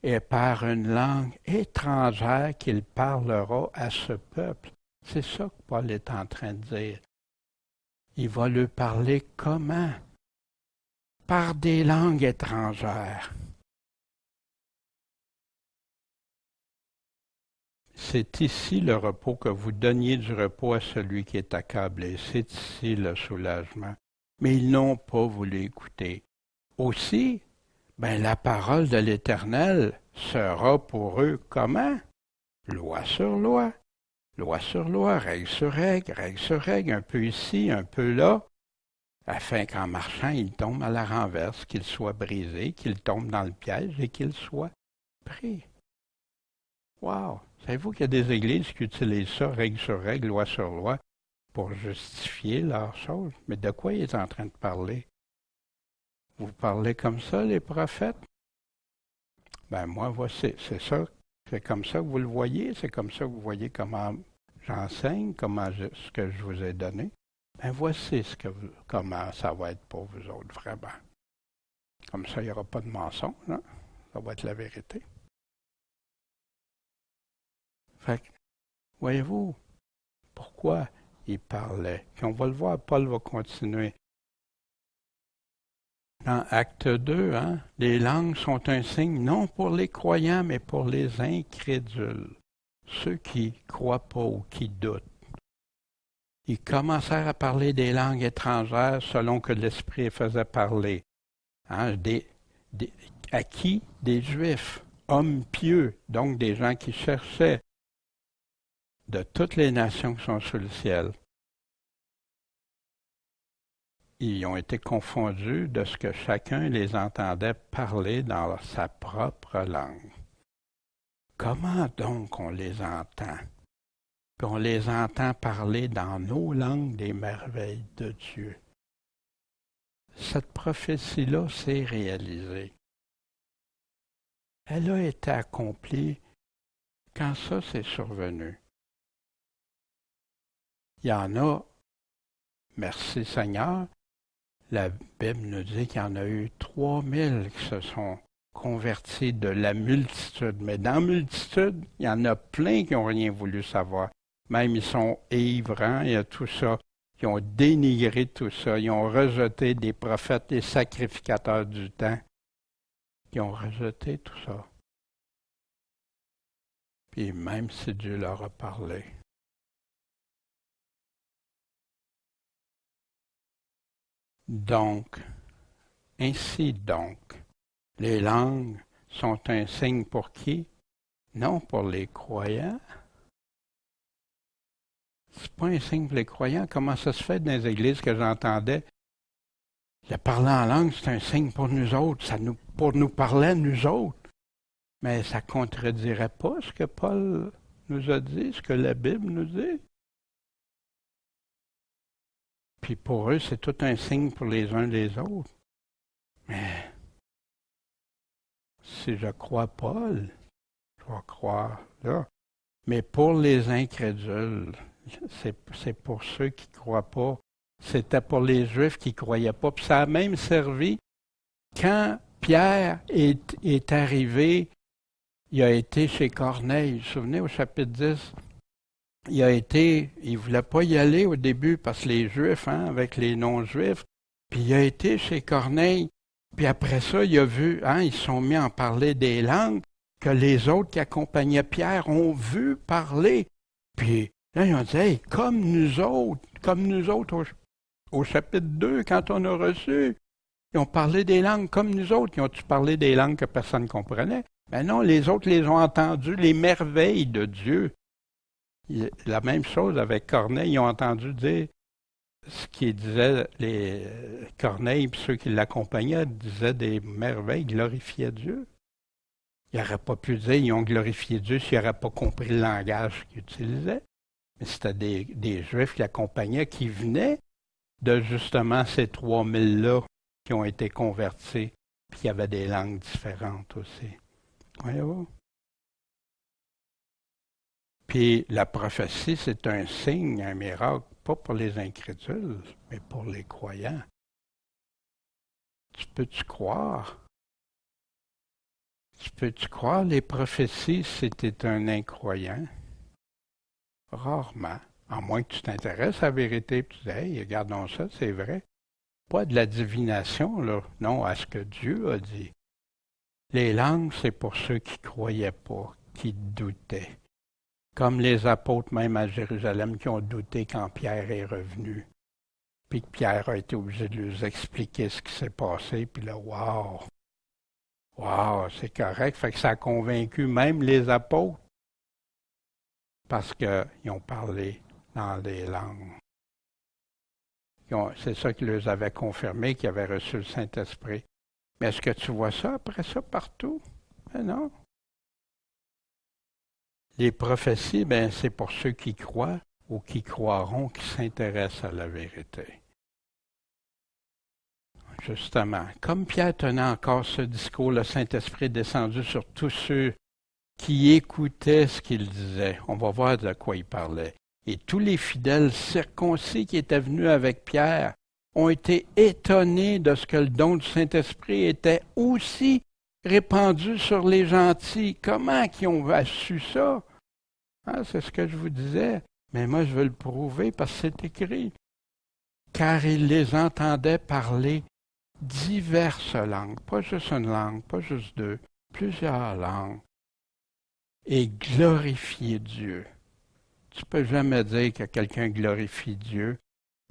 et par une langue étrangère qu'il parlera à ce peuple. C'est ça que Paul est en train de dire. Il va lui parler comment? Par des langues étrangères. C'est ici le repos, que vous donniez du repos à celui qui est accablé. C'est ici le soulagement. Mais ils n'ont pas voulu écouter. Aussi, la parole de l'Éternel sera pour eux comment? Loi sur loi, règle sur règle, un peu ici, un peu là, afin qu'en marchant, ils tombent à la renverse, qu'ils soient brisés, qu'ils tombent dans le piège et qu'ils soient pris. Wow! Savez-vous qu'il y a des églises qui utilisent ça, règle sur règle, loi sur loi, pour justifier leurs choses? Mais de quoi il est en train de parler? Vous parlez comme ça, les prophètes? Moi, voici, c'est ça. C'est comme ça que vous le voyez, c'est comme ça que vous voyez comment j'enseigne, ce que je vous ai donné. Voici comment ça va être pour vous autres, vraiment. Comme ça, il n'y aura pas de mensonge, hein? Ça va être la vérité. Fait que, voyez-vous, pourquoi il parlait? Puis on va le voir, Paul va continuer. Dans Acte 2, les langues sont un signe non pour les croyants, mais pour les incrédules, ceux qui ne croient pas ou qui doutent. Ils commencèrent à parler des langues étrangères selon que l'Esprit faisait parler. À qui? Des Juifs, hommes pieux, donc des gens qui cherchaient de toutes les nations qui sont sous le ciel. Ils ont été confondus de ce que chacun les entendait parler dans sa propre langue. Comment donc on les entend? Qu'on les entend parler dans nos langues des merveilles de Dieu. Cette prophétie-là s'est réalisée. Elle a été accomplie quand ça s'est survenu. Il y en a, merci Seigneur, la Bible nous dit qu'il y en a eu 3000 qui se sont convertis de la multitude. Mais dans la multitude, il y en a plein qui n'ont rien voulu savoir. Même ils sont ivres, il y a tout ça. Ils ont dénigré tout ça. Ils ont rejeté des prophètes, des sacrificateurs du temps. Ils ont rejeté tout ça. Puis même si Dieu leur a parlé. Donc, ainsi donc, les langues sont un signe pour qui? Non pour les croyants. C'est pas un signe pour les croyants. Comment ça se fait dans les églises que j'entendais? Le parler en langue, c'est un signe pour nous autres, pour nous parler à nous autres. Mais ça ne contredirait pas ce que Paul nous a dit, ce que la Bible nous dit. Puis pour eux, c'est tout un signe pour les uns les autres. Mais si je crois Paul, je vais croire là. Mais pour les incrédules, c'est pour ceux qui ne croient pas. C'était pour les Juifs qui ne croyaient pas. Puis ça a même servi quand Pierre est arrivé, il a été chez Corneille. Vous vous souvenez, au chapitre 10, il ne voulait pas y aller au début parce que les Juifs, avec les non-Juifs, puis il a été chez Corneille, puis après ça, il a vu, ils se sont mis à en parler des langues que les autres qui accompagnaient Pierre ont vu parler. Puis là, ils ont dit, hey, comme nous autres au chapitre 2, quand on a reçu, ils ont parlé des langues comme nous autres. Ils ont-tu parlé des langues que personne ne comprenait? Ben non, les autres les ont entendues, les merveilles de Dieu. La même chose avec Corneille, ils ont entendu dire ce qu'ils disaient, les Corneille et ceux qui l'accompagnaient disaient des merveilles, glorifiaient Dieu. Ils n'auraient pas pu dire ils ont glorifié Dieu s'ils n'auraient pas compris le langage qu'ils utilisaient. Mais c'était des Juifs qui l'accompagnaient, qui venaient de justement ces 3000-là qui ont été convertis, puis qui avaient des langues différentes aussi. Voyez-vous? Puis la prophétie, c'est un signe, un miracle, pas pour les incrédules, mais pour les croyants. Tu peux-tu croire? Tu peux-tu croire les prophéties si tu es un incroyant? Rarement. À moins que tu t'intéresses à la vérité et tu dis, hey, regardons ça, c'est vrai. Pas de la divination, là. Non, à ce que Dieu a dit. Les langues, c'est pour ceux qui ne croyaient pas, qui doutaient. Comme les apôtres, même à Jérusalem, qui ont douté quand Pierre est revenu. Puis que Pierre a été obligé de leur expliquer ce qui s'est passé. Puis là, wow! Wow, c'est correct. Fait que ça a convaincu même les apôtres. Parce qu'ils ont parlé dans des langues. C'est ça qui leur avait confirmé qu'ils avaient reçu le Saint-Esprit. Mais est-ce que tu vois ça après ça partout? Ben non. Les prophéties, c'est pour ceux qui croient ou qui croiront, qui s'intéressent à la vérité. Justement, comme Pierre tenait encore ce discours, le Saint-Esprit est descendu sur tous ceux qui écoutaient ce qu'il disait. On va voir de quoi il parlait. Et tous les fidèles circoncis qui étaient venus avec Pierre ont été étonnés de ce que le don du Saint-Esprit était aussi répandu sur les gentils. Comment ils ont su ça? C'est ce que je vous disais. Mais moi, je veux le prouver parce que c'est écrit. Car ils les entendaient parler diverses langues. Pas juste une langue, pas juste deux, plusieurs langues. Et glorifier Dieu. Tu ne peux jamais dire que quelqu'un glorifie Dieu.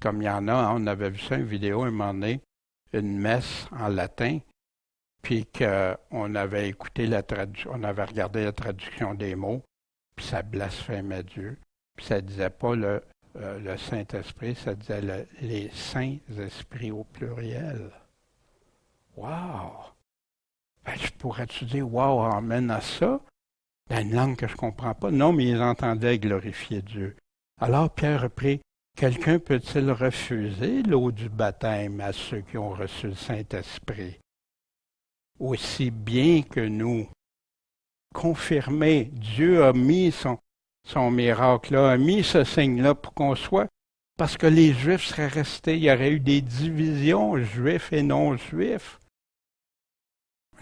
Comme il y en a, on avait vu ça, une vidéo un moment donné, une messe en latin, puis qu'on avait écouté on avait regardé la traduction des mots, puis ça blasphémait Dieu. Puis ça ne disait pas le Saint-Esprit, ça disait les saints esprits au pluriel. Wow! Je pourrais-tu dire wow, amen à ça? Une langue que je ne comprends pas. Non, mais ils entendaient glorifier Dieu. Alors Pierre reprit, quelqu'un peut-il refuser l'eau du baptême à ceux qui ont reçu le Saint-Esprit? Aussi bien que nous. Confirmé, Dieu a mis son miracle-là, a mis ce signe-là pour qu'on soit, parce que les Juifs seraient restés, il y aurait eu des divisions, Juifs et non-Juifs.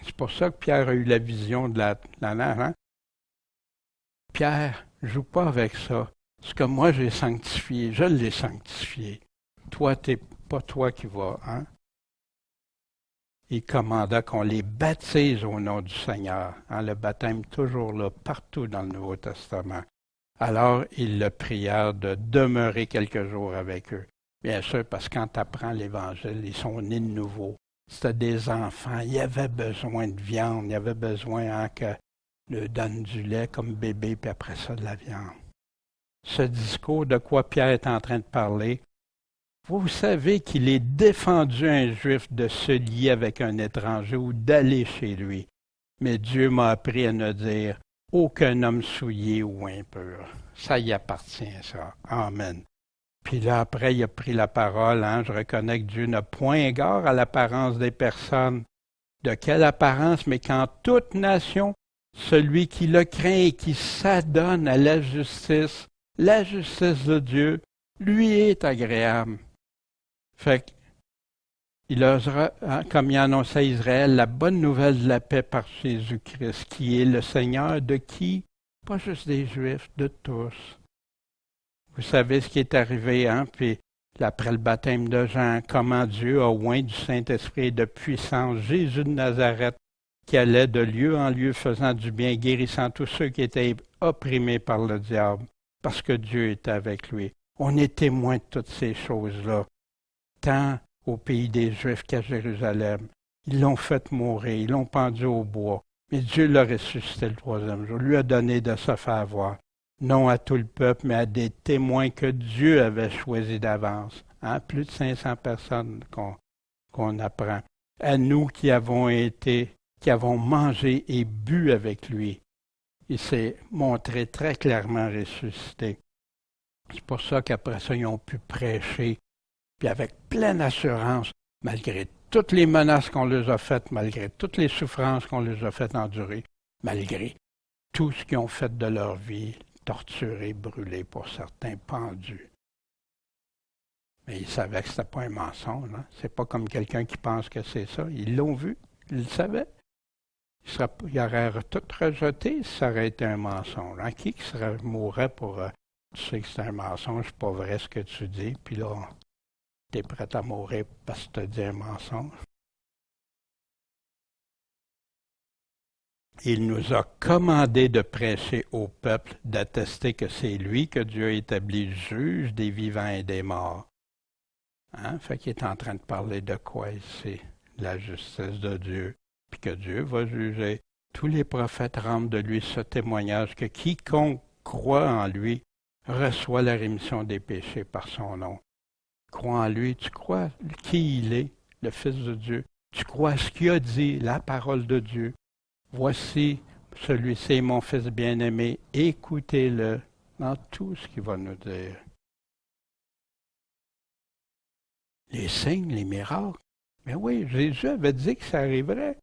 C'est pour ça que Pierre a eu la vision de la nage. Pierre, ne joue pas avec ça. Ce que moi j'ai sanctifié, je l'ai sanctifié. Toi, t'es pas toi qui vas, Il commanda qu'on les baptise au nom du Seigneur. Le baptême toujours là, partout dans le Nouveau Testament. Alors, ils le prièrent de demeurer quelques jours avec eux. Bien sûr, parce que quand tu apprends l'Évangile, ils sont nés de nouveau. C'était des enfants, ils avaient besoin de viande, ils avaient besoin que leur donne du lait comme bébé, puis après ça, de la viande. Ce discours de quoi Pierre est en train de parler, vous savez qu'il est défendu à un Juif de se lier avec un étranger ou d'aller chez lui. Mais Dieu m'a appris à ne dire aucun homme souillé ou impur. Ça y appartient, ça. Amen. Puis là, après, il a pris la parole. Je reconnais que Dieu n'a point égard à l'apparence des personnes. De quelle apparence? Mais qu'en toute nation, celui qui le craint et qui s'adonne à la justice de Dieu, lui est agréable. Fait que Il osera, comme il annonçait à Israël, la bonne nouvelle de la paix par Jésus-Christ, qui est le Seigneur de qui? Pas juste des Juifs, de tous. Vous savez ce qui est arrivé, hein? Puis après le baptême de Jean, comment Dieu a oint du Saint-Esprit et de puissance Jésus de Nazareth, qui allait de lieu en lieu faisant du bien, guérissant tous ceux qui étaient opprimés par le diable, parce que Dieu était avec lui. On est témoin de toutes ces choses-là, tant au pays des Juifs qu'à Jérusalem. Ils l'ont fait mourir, ils l'ont pendu au bois, mais Dieu l'a ressuscité le troisième jour, lui a donné de se faire voir, non à tout le peuple, mais à des témoins que Dieu avait choisis d'avance. Hein? Plus de 500 personnes qu'on apprend. À nous qui avons mangé et bu avec lui. Il s'est montré très clairement ressuscité. C'est pour ça qu'après ça, ils ont pu prêcher, puis avec pleine assurance, malgré toutes les menaces qu'on leur a faites, malgré toutes les souffrances qu'on leur a fait endurer, malgré tout ce qu'ils ont fait de leur vie, torturés, brûlés pour certains, pendus. Mais ils savaient que ce n'était pas un mensonge. Hein? Ce n'est pas comme quelqu'un qui pense que c'est ça. Ils l'ont vu, ils le savaient. Ils auraient tout rejeté si ça aurait été un mensonge. Hein? Qui mourrait pour tu sais que c'est un mensonge, c'est pas vrai ce que tu dis, puis là, tu es prêt à mourir parce que tu as dit un mensonge. Il nous a commandé de prêcher au peuple, d'attester que c'est lui que Dieu a établi juge des vivants et des morts. Hein? Fait qu'il est en train de parler de quoi ici? La justice de Dieu, puis que Dieu va juger. Tous les prophètes rendent de lui ce témoignage que quiconque croit en lui reçoit la rémission des péchés par son nom. Crois en lui, tu crois qui il est, le Fils de Dieu. Tu crois ce qu'il a dit, la parole de Dieu. Voici, celui-ci est mon Fils bien-aimé, écoutez-le dans tout ce qu'il va nous dire. Les signes, les miracles. Mais oui, Jésus avait dit que ça arriverait,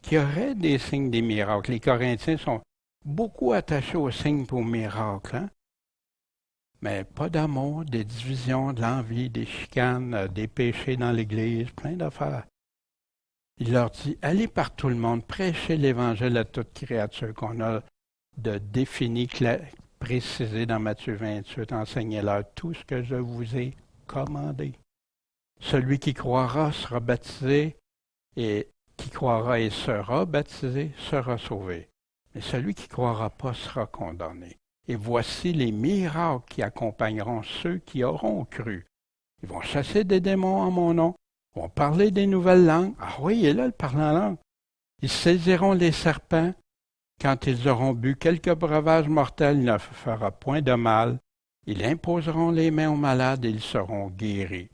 qu'il y aurait des signes, des miracles. Les Corinthiens sont beaucoup attachés aux signes et aux miracles. Hein? Mais pas d'amour, des divisions, de l'envie, des chicanes, des péchés dans l'Église, plein d'affaires. Il leur dit, allez par tout le monde, prêchez l'Évangile à toute créature qu'on a de défini, précisé dans Matthieu 28, enseignez-leur tout ce que je vous ai commandé. Celui qui croira sera baptisé, et qui croira et sera baptisé sera sauvé. Mais celui qui ne croira pas sera condamné. Et voici les miracles qui accompagneront ceux qui auront cru. Ils vont chasser des démons en mon nom, ils vont parler des nouvelles langues. Ah oui, il est là le parlant langue. Ils saisiront les serpents. Quand ils auront bu quelques breuvages mortels, il ne fera point de mal. Ils imposeront les mains aux malades et ils seront guéris.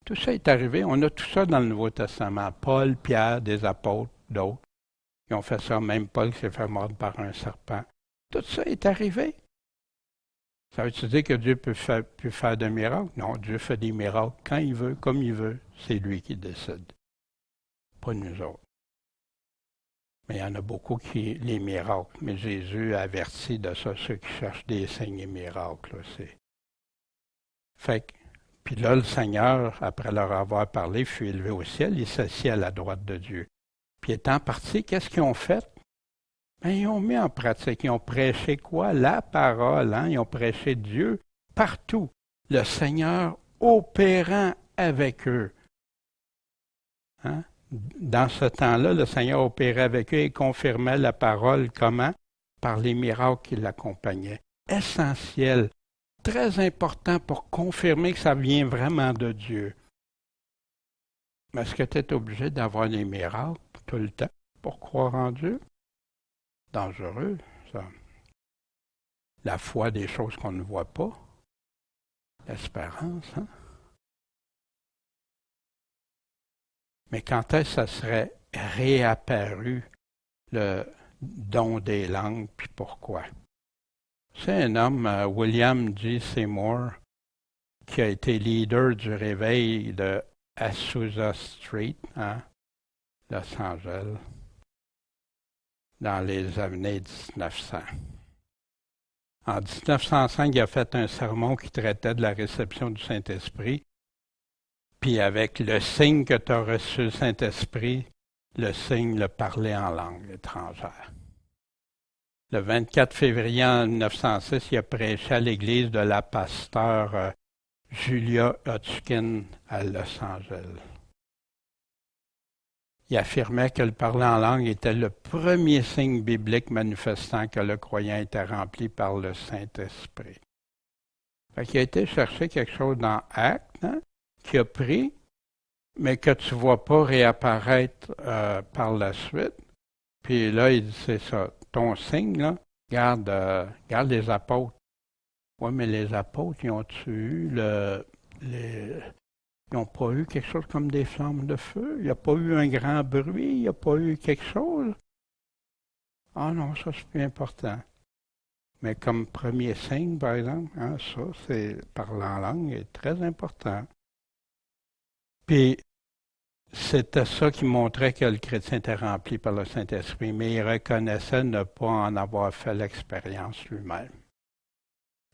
Tout ça est arrivé. On a tout ça dans le Nouveau Testament. Paul, Pierre, des apôtres, d'autres. Ils ont fait ça. Même Paul s'est fait mordre par un serpent. Tout ça est arrivé. Ça veut-tu dire que Dieu peut faire de miracles? Non, Dieu fait des miracles quand il veut, comme il veut. C'est lui qui décide. Pas nous autres. Mais il y en a beaucoup qui les miracles. Mais Jésus a averti de ça, ceux qui cherchent des signes et miracles. Fait que, puis là, le Seigneur, après leur avoir parlé, fut élevé au ciel, il s'assit à la droite de Dieu. Puis étant parti, qu'est-ce qu'ils ont fait? Ben, ils ont mis en pratique, ils ont prêché quoi? La parole, hein? Ils ont prêché Dieu partout. Le Seigneur opérant avec eux. Hein? Dans ce temps-là, le Seigneur opérait avec eux et confirmait la parole comment? Par les miracles qui l'accompagnaient. Essentiel, très important pour confirmer que ça vient vraiment de Dieu. Mais est-ce que tu es obligé d'avoir des miracles tout le temps pour croire en Dieu? Dangereux, ça. La foi des choses qu'on ne voit pas. L'espérance, hein? Mais quand est-ce que ça serait réapparu, le don des langues, puis pourquoi? C'est un homme, William G. Seymour, qui a été leader du réveil de Azusa Street, hein, Los Angeles, dans les années 1900. En 1905, il a fait un sermon qui traitait de la réception du Saint-Esprit. Puis avec le signe que tu as reçu le Saint-Esprit, le signe le parler en langue étrangère. Le 24 février 1906, il a prêché à l'église de la pasteur Julia Hodgkin à Los Angeles. Il affirmait que le parler en langue était le premier signe biblique manifestant que le croyant était rempli par le Saint-Esprit. Fait qu'il a été chercher quelque chose dans Actes, hein, qu'il a pris, mais que tu ne vois pas réapparaître par la suite. Puis là, il dit, c'est ça, ton signe, là, garde les apôtres. Oui, mais les apôtres, ils ont-tu eu ils n'ont pas eu quelque chose comme des flammes de feu? Il n'y a pas eu un grand bruit? Il n'y a pas eu quelque chose? Ah non, ça c'est plus important. Mais comme premier signe, par exemple, hein, ça, c'est parler en langue est très important. Puis, c'était ça qui montrait que le chrétien était rempli par le Saint-Esprit, mais il reconnaissait ne pas en avoir fait l'expérience lui-même.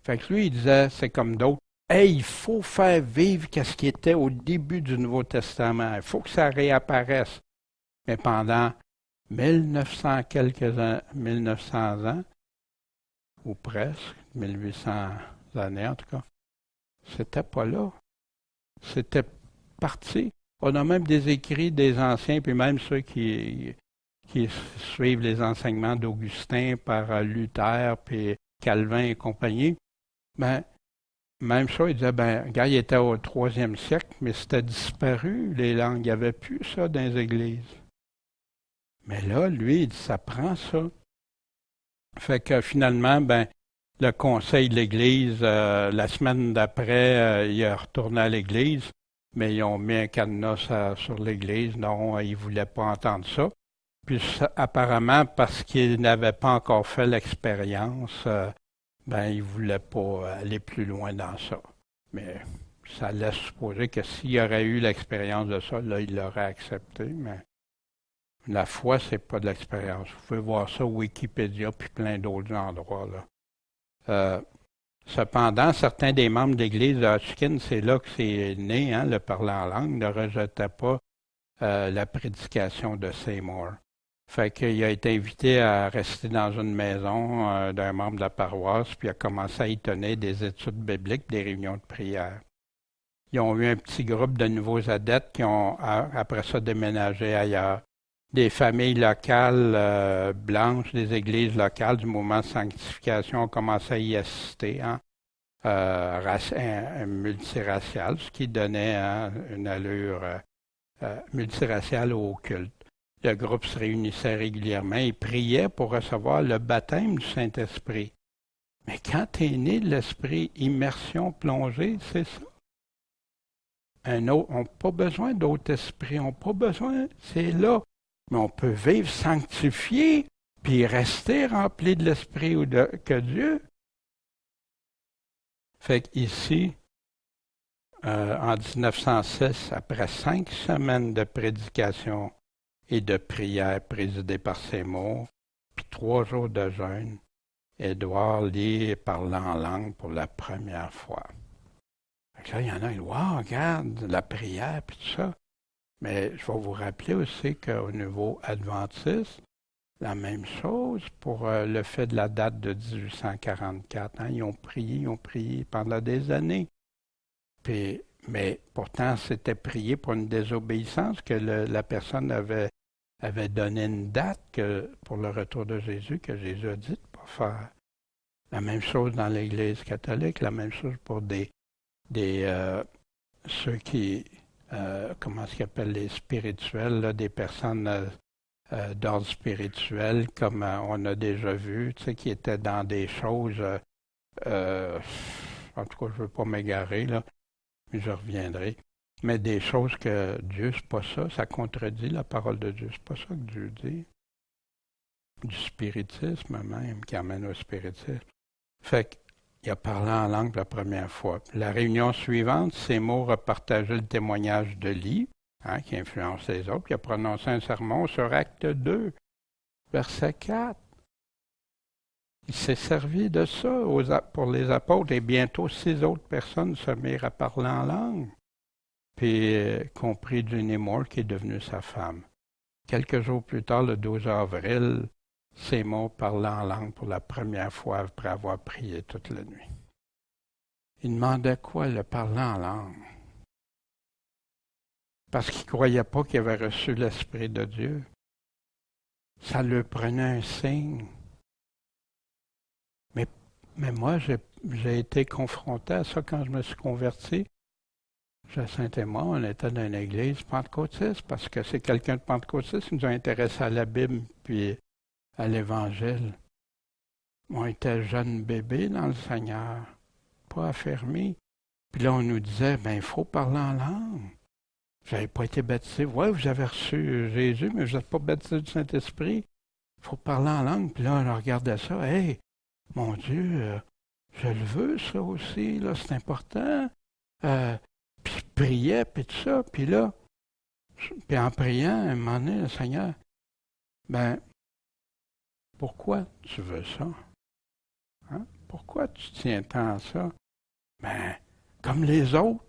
Fait que lui, il disait, c'est comme d'autres, hey, il faut faire vivre ce qui était au début du Nouveau Testament. Il faut que ça réapparaisse. Mais pendant 1900 ans, ou presque, 1800 années en tout cas, c'était pas là. C'était parti. On a même des écrits des anciens, puis même ceux qui suivent les enseignements d'Augustin par Luther, puis Calvin et compagnie. Ben, même ça, il disait, regarde, il était au 3e siècle, mais c'était disparu, les langues. Il n'y avait plus ça dans les églises. Mais là, lui, il dit, ça prend ça. Fait que finalement, le conseil de l'Église, la semaine d'après, il est retourné à l'Église, mais ils ont mis un cadenas sur l'Église. Non, ils ne voulaient pas entendre ça. Puis apparemment, parce qu'ils n'avaient pas encore fait l'expérience, ils ne voulaient pas aller plus loin dans ça. Mais ça laisse supposer que s'il y aurait eu l'expérience de ça, là, il l'aurait accepté, mais la foi, c'est pas de l'expérience. Vous pouvez voir ça au Wikipédia puis plein d'autres endroits, là. Cependant, certains des membres de l'Église de Hodgkin, c'est là que c'est né, hein, le parler en langue, ne rejetaient pas la prédication de Seymour. Fait qu'il a été invité à rester dans une maison d'un membre de la paroisse, puis a commencé à y tenir des études bibliques, des réunions de prière. Ils ont eu un petit groupe de nouveaux adeptes qui ont, après ça, déménagé ailleurs. Des familles locales blanches, des églises locales du mouvement de sanctification ont commencé à y assister, hein, multiracial, ce qui donnait une allure multiraciale au culte. Le groupe se réunissait régulièrement et priait pour recevoir le baptême du Saint-Esprit. Mais quand tu es né de l'Esprit, immersion, plongée, c'est ça. On n'a pas besoin d'autre esprit, on n'a pas besoin, c'est là. Mais on peut vivre sanctifié, puis rester rempli de l'Esprit que Dieu. Fait qu'ici, en 1906, après 5 semaines de prédication et de prière présidée par Seymour, puis 3 jours de jeûne, Édouard lit et parle en langue pour la première fois. Fait que là, il y en a qui disent, wow, regarde, la prière, puis tout ça. Mais je vais vous rappeler aussi qu'au niveau adventiste, la même chose pour le fait de la date de 1844. Hein, ils ont prié pendant des années. Mais pourtant, c'était prié pour une désobéissance que la personne avait donné une date pour le retour de Jésus que Jésus a dit de ne pas faire. La même chose dans l'Église catholique, la même chose pour ceux qui... comment est-ce qu'ils appellent les spirituels, là, des personnes d'ordre spirituel, comme on a déjà vu, tu sais, qui étaient dans des choses, en tout cas, je ne veux pas m'égarer, là, mais je reviendrai, mais des choses que Dieu, c'est pas ça, ça contredit la parole de Dieu, c'est pas ça que Dieu dit. Du spiritisme même, qui amène au spiritisme. Fait qu'il a parlé en langue la première fois. La réunion suivante, Seymour a partagé le témoignage de Lee, hein, qui influence les autres, puis il a prononcé un sermon sur Acte 2, verset 4. Il s'est servi de ça pour les apôtres, et bientôt 6 autres personnes se mirent à parler en langue. puis compris Jenny Moore, qui est devenue sa femme. Quelques jours plus tard, le 12 avril, Seymour parlait en langue pour la première fois après avoir prié toute la nuit. Il demandait quoi, le parler en langue? Parce qu'il ne croyait pas qu'il avait reçu l'Esprit de Dieu. Ça lui prenait un signe. Mais moi, j'ai été confronté à ça quand je me suis converti. Jacinthe et moi, on était dans une église pentecôtiste parce que c'est quelqu'un de pentecôtiste qui nous a intéressés à la Bible puis à l'Évangile. On était jeunes bébés dans le Seigneur, pas affermis. Puis là, on nous disait, il faut parler en langue. Vous n'avez pas été baptisé. Oui, vous avez reçu Jésus, mais vous n'êtes pas baptisé du Saint-Esprit. Il faut parler en langue. Puis là, on regardait ça. Hey, mon Dieu, je le veux, ça aussi, là, c'est important. Puis je priais, puis tout ça. Puis là, puis en priant, à un moment donné, le Seigneur, pourquoi tu veux ça? Hein? Pourquoi tu tiens tant à ça? Comme les autres.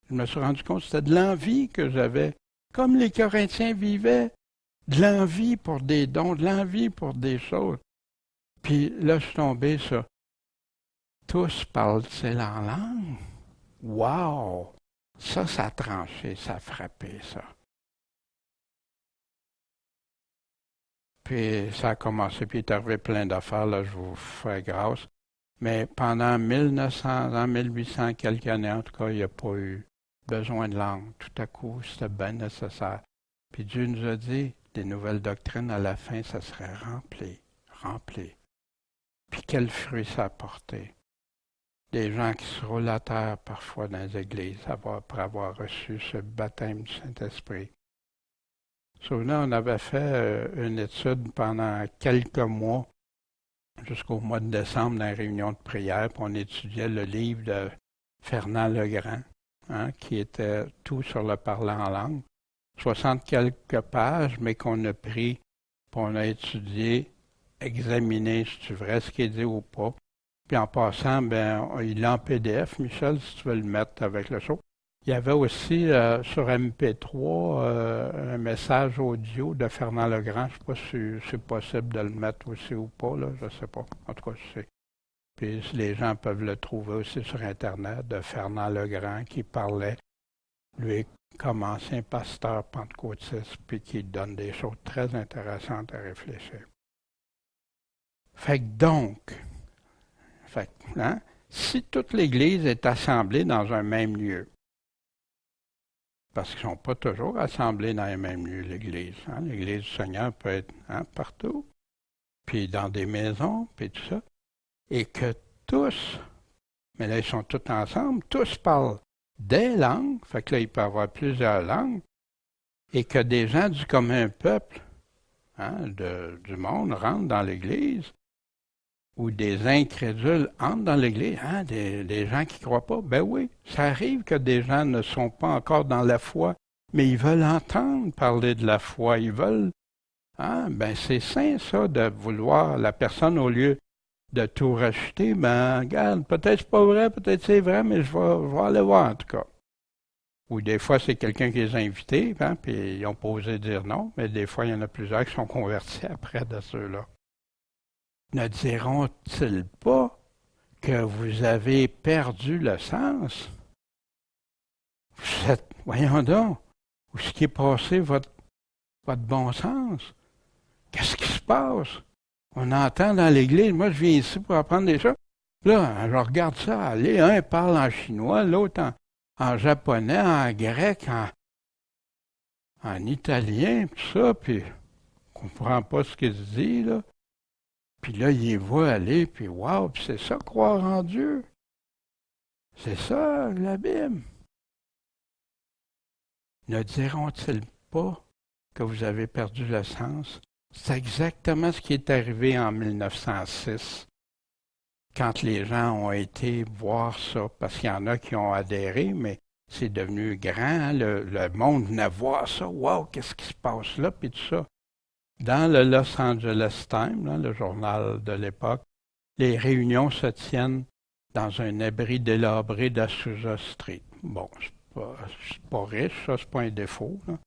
Je me suis rendu compte que c'était de l'envie que j'avais. Comme les Corinthiens vivaient, de l'envie pour des dons, de l'envie pour des choses. Puis là, je suis tombé sur tous parlent-ils en langue? Wow! Ça a tranché, ça a frappé, ça. Puis ça a commencé, puis il est arrivé plein d'affaires, là, je vous fais grâce. Mais pendant 1900 ans, 1800, quelques années, en tout cas, il n'y a pas eu besoin de langue. Tout à coup, c'était bien nécessaire. Puis Dieu nous a dit, des nouvelles doctrines, à la fin, ça serait rempli. Puis quel fruit ça a porté? Des gens qui se roulent à terre parfois dans les églises après avoir reçu ce baptême du Saint-Esprit. Souvenez, on avait fait une étude pendant quelques mois, jusqu'au mois de décembre, dans les réunions de prière, puis on étudiait le livre de Fernand Legrand, qui était tout sur le parler en langue. 60 quelques pages, mais qu'on a pris, puis on a étudié, examiné si c'est vrai ce qui est dit ou pas. Puis en passant, il est en PDF, Michel, si tu veux le mettre avec le show. Il y avait aussi sur MP3 un message audio de Fernand Legrand. Je ne sais pas si c'est possible de le mettre aussi ou pas, là, je ne sais pas. En tout cas, je sais. Puis les gens peuvent le trouver aussi sur Internet, de Fernand Legrand qui parlait, lui, comme ancien pasteur pentecôtiste, puis qui donne des choses très intéressantes à réfléchir. Fait que donc, si toute l'Église est assemblée dans un même lieu, parce qu'ils ne sont pas toujours assemblés dans les mêmes lieux, l'Église. L'Église du Seigneur peut être partout, puis dans des maisons, puis tout ça. Et que tous, mais là ils sont tous ensemble, tous parlent des langues, fait que là il peut y avoir plusieurs langues, et que des gens du commun peuple du monde rentrent dans l'Église, ou des incrédules entrent dans l'Église, des gens qui ne croient pas. Ben oui, ça arrive que des gens ne sont pas encore dans la foi, mais ils veulent entendre parler de la foi. Ils veulent. C'est sain, ça, de vouloir la personne, au lieu de tout rejeter, regarde, peut-être c'est pas vrai, peut-être c'est vrai, mais je vais aller voir en tout cas. Ou des fois, c'est quelqu'un qui les a invités, puis ils ont pas osé dire non, mais des fois, il y en a plusieurs qui sont convertis après de ceux-là. Ne diront-ils pas que vous avez perdu le sens? Voyons donc, où est-ce qui est passé votre bon sens? Qu'est-ce qui se passe? On entend dans l'Église, moi je viens ici pour apprendre des choses. Là, je regarde ça aller, un parle en chinois, l'autre en japonais, en grec, en italien, tout ça, puis on ne comprend pas ce qu'il se dit, là. Puis là, il les voit aller, puis wow, puis c'est ça, croire en Dieu. C'est ça, la Bible. Ne diront-ils pas que vous avez perdu le sens? C'est exactement ce qui est arrivé en 1906, quand les gens ont été voir ça, parce qu'il y en a qui ont adhéré, mais c'est devenu grand, le monde venait voir ça, wow, qu'est-ce qui se passe là, puis tout ça. Dans le Los Angeles Times, le journal de l'époque, les réunions se tiennent dans un abri délabré d'Azusa Street. Bon, C'est pas riche, ça, c'est pas un défaut, là.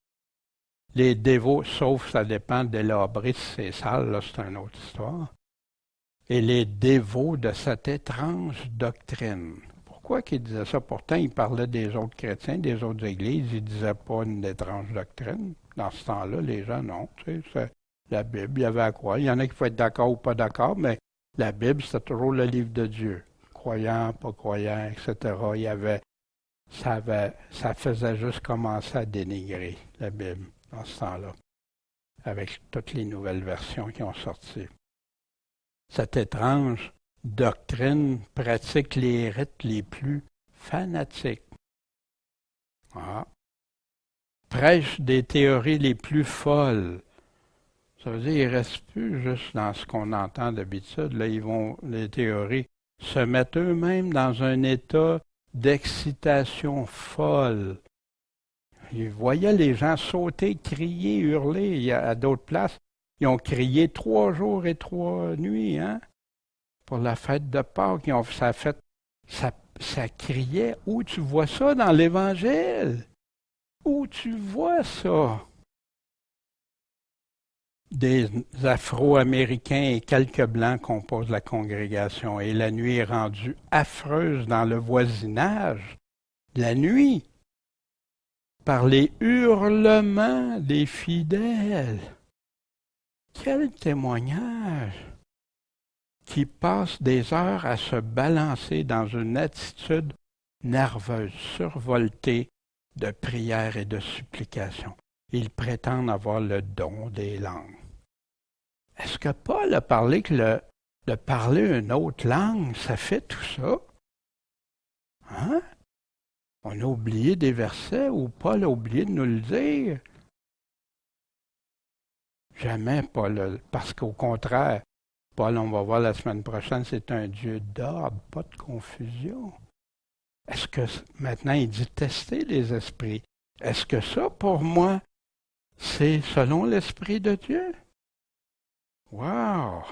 Les dévots, sauf ça dépend de l'abri, si c'est sale, là, c'est une autre histoire. Et les dévots de cette étrange doctrine. Pourquoi qu'il disait ça? Pourtant, il parlait des autres chrétiens, des autres églises, il disait pas une étrange doctrine. Dans ce temps-là, les gens, non. Tu sais, c'est la Bible, il y avait à croire. Il y en a qui peuvent être d'accord ou pas d'accord, mais la Bible, c'était toujours le livre de Dieu. Croyant, pas croyant, etc. Il y avait, ça faisait juste commencer à dénigrer la Bible dans ce temps-là, avec toutes les nouvelles versions qui ont sorti. Cette étrange doctrine pratique les rites les plus fanatiques. Ah. Prêche des théories les plus folles. Ça veut dire qu'ils ne restent plus juste dans ce qu'on entend d'habitude. Là, les théories, se mettent eux-mêmes dans un état d'excitation folle. Ils voyaient les gens sauter, crier, hurler. À d'autres places, ils ont crié 3 jours et 3 nuits, hein? Pour la fête de Pâques. Ça criait. Où tu vois ça dans l'Évangile? Où tu vois ça? Des Afro-Américains et quelques Blancs composent la congrégation et la nuit est rendue affreuse dans le voisinage. La nuit, par les hurlements des fidèles. Quel témoignage! Qui passent des heures à se balancer dans une attitude nerveuse, survoltée de prières et de supplications. Ils prétendent avoir le don des langues. Est-ce que Paul a parlé que de parler une autre langue, ça fait tout ça? Hein? On a oublié des versets où Paul a oublié de nous le dire. Jamais Paul, parce qu'au contraire, Paul, on va voir la semaine prochaine, c'est un Dieu d'ordre, pas de confusion. Est-ce que maintenant il dit tester les esprits? Est-ce que ça, pour moi, c'est selon l'Esprit de Dieu? Wow!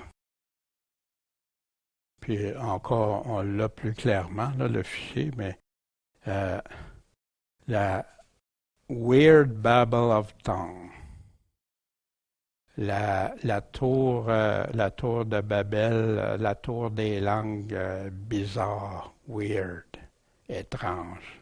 Puis encore, on l'a plus clairement, là, le fichier, mais la Weird Babel of Tongue. La tour de Babel, la tour des langues bizarres, weird, étranges.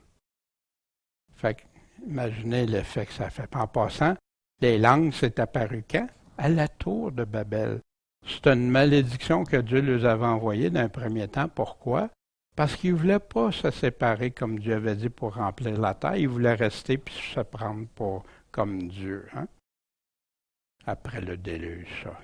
Fait que, imaginez l'effet que ça fait. En passant, les langues, c'est apparu quand? À la tour de Babel. C'est une malédiction que Dieu leur avait envoyée d'un premier temps. Pourquoi? Parce qu'ils ne voulaient pas se séparer comme Dieu avait dit pour remplir la terre. Ils voulaient rester puis se prendre pour comme Dieu. Hein? Après le déluge, ça.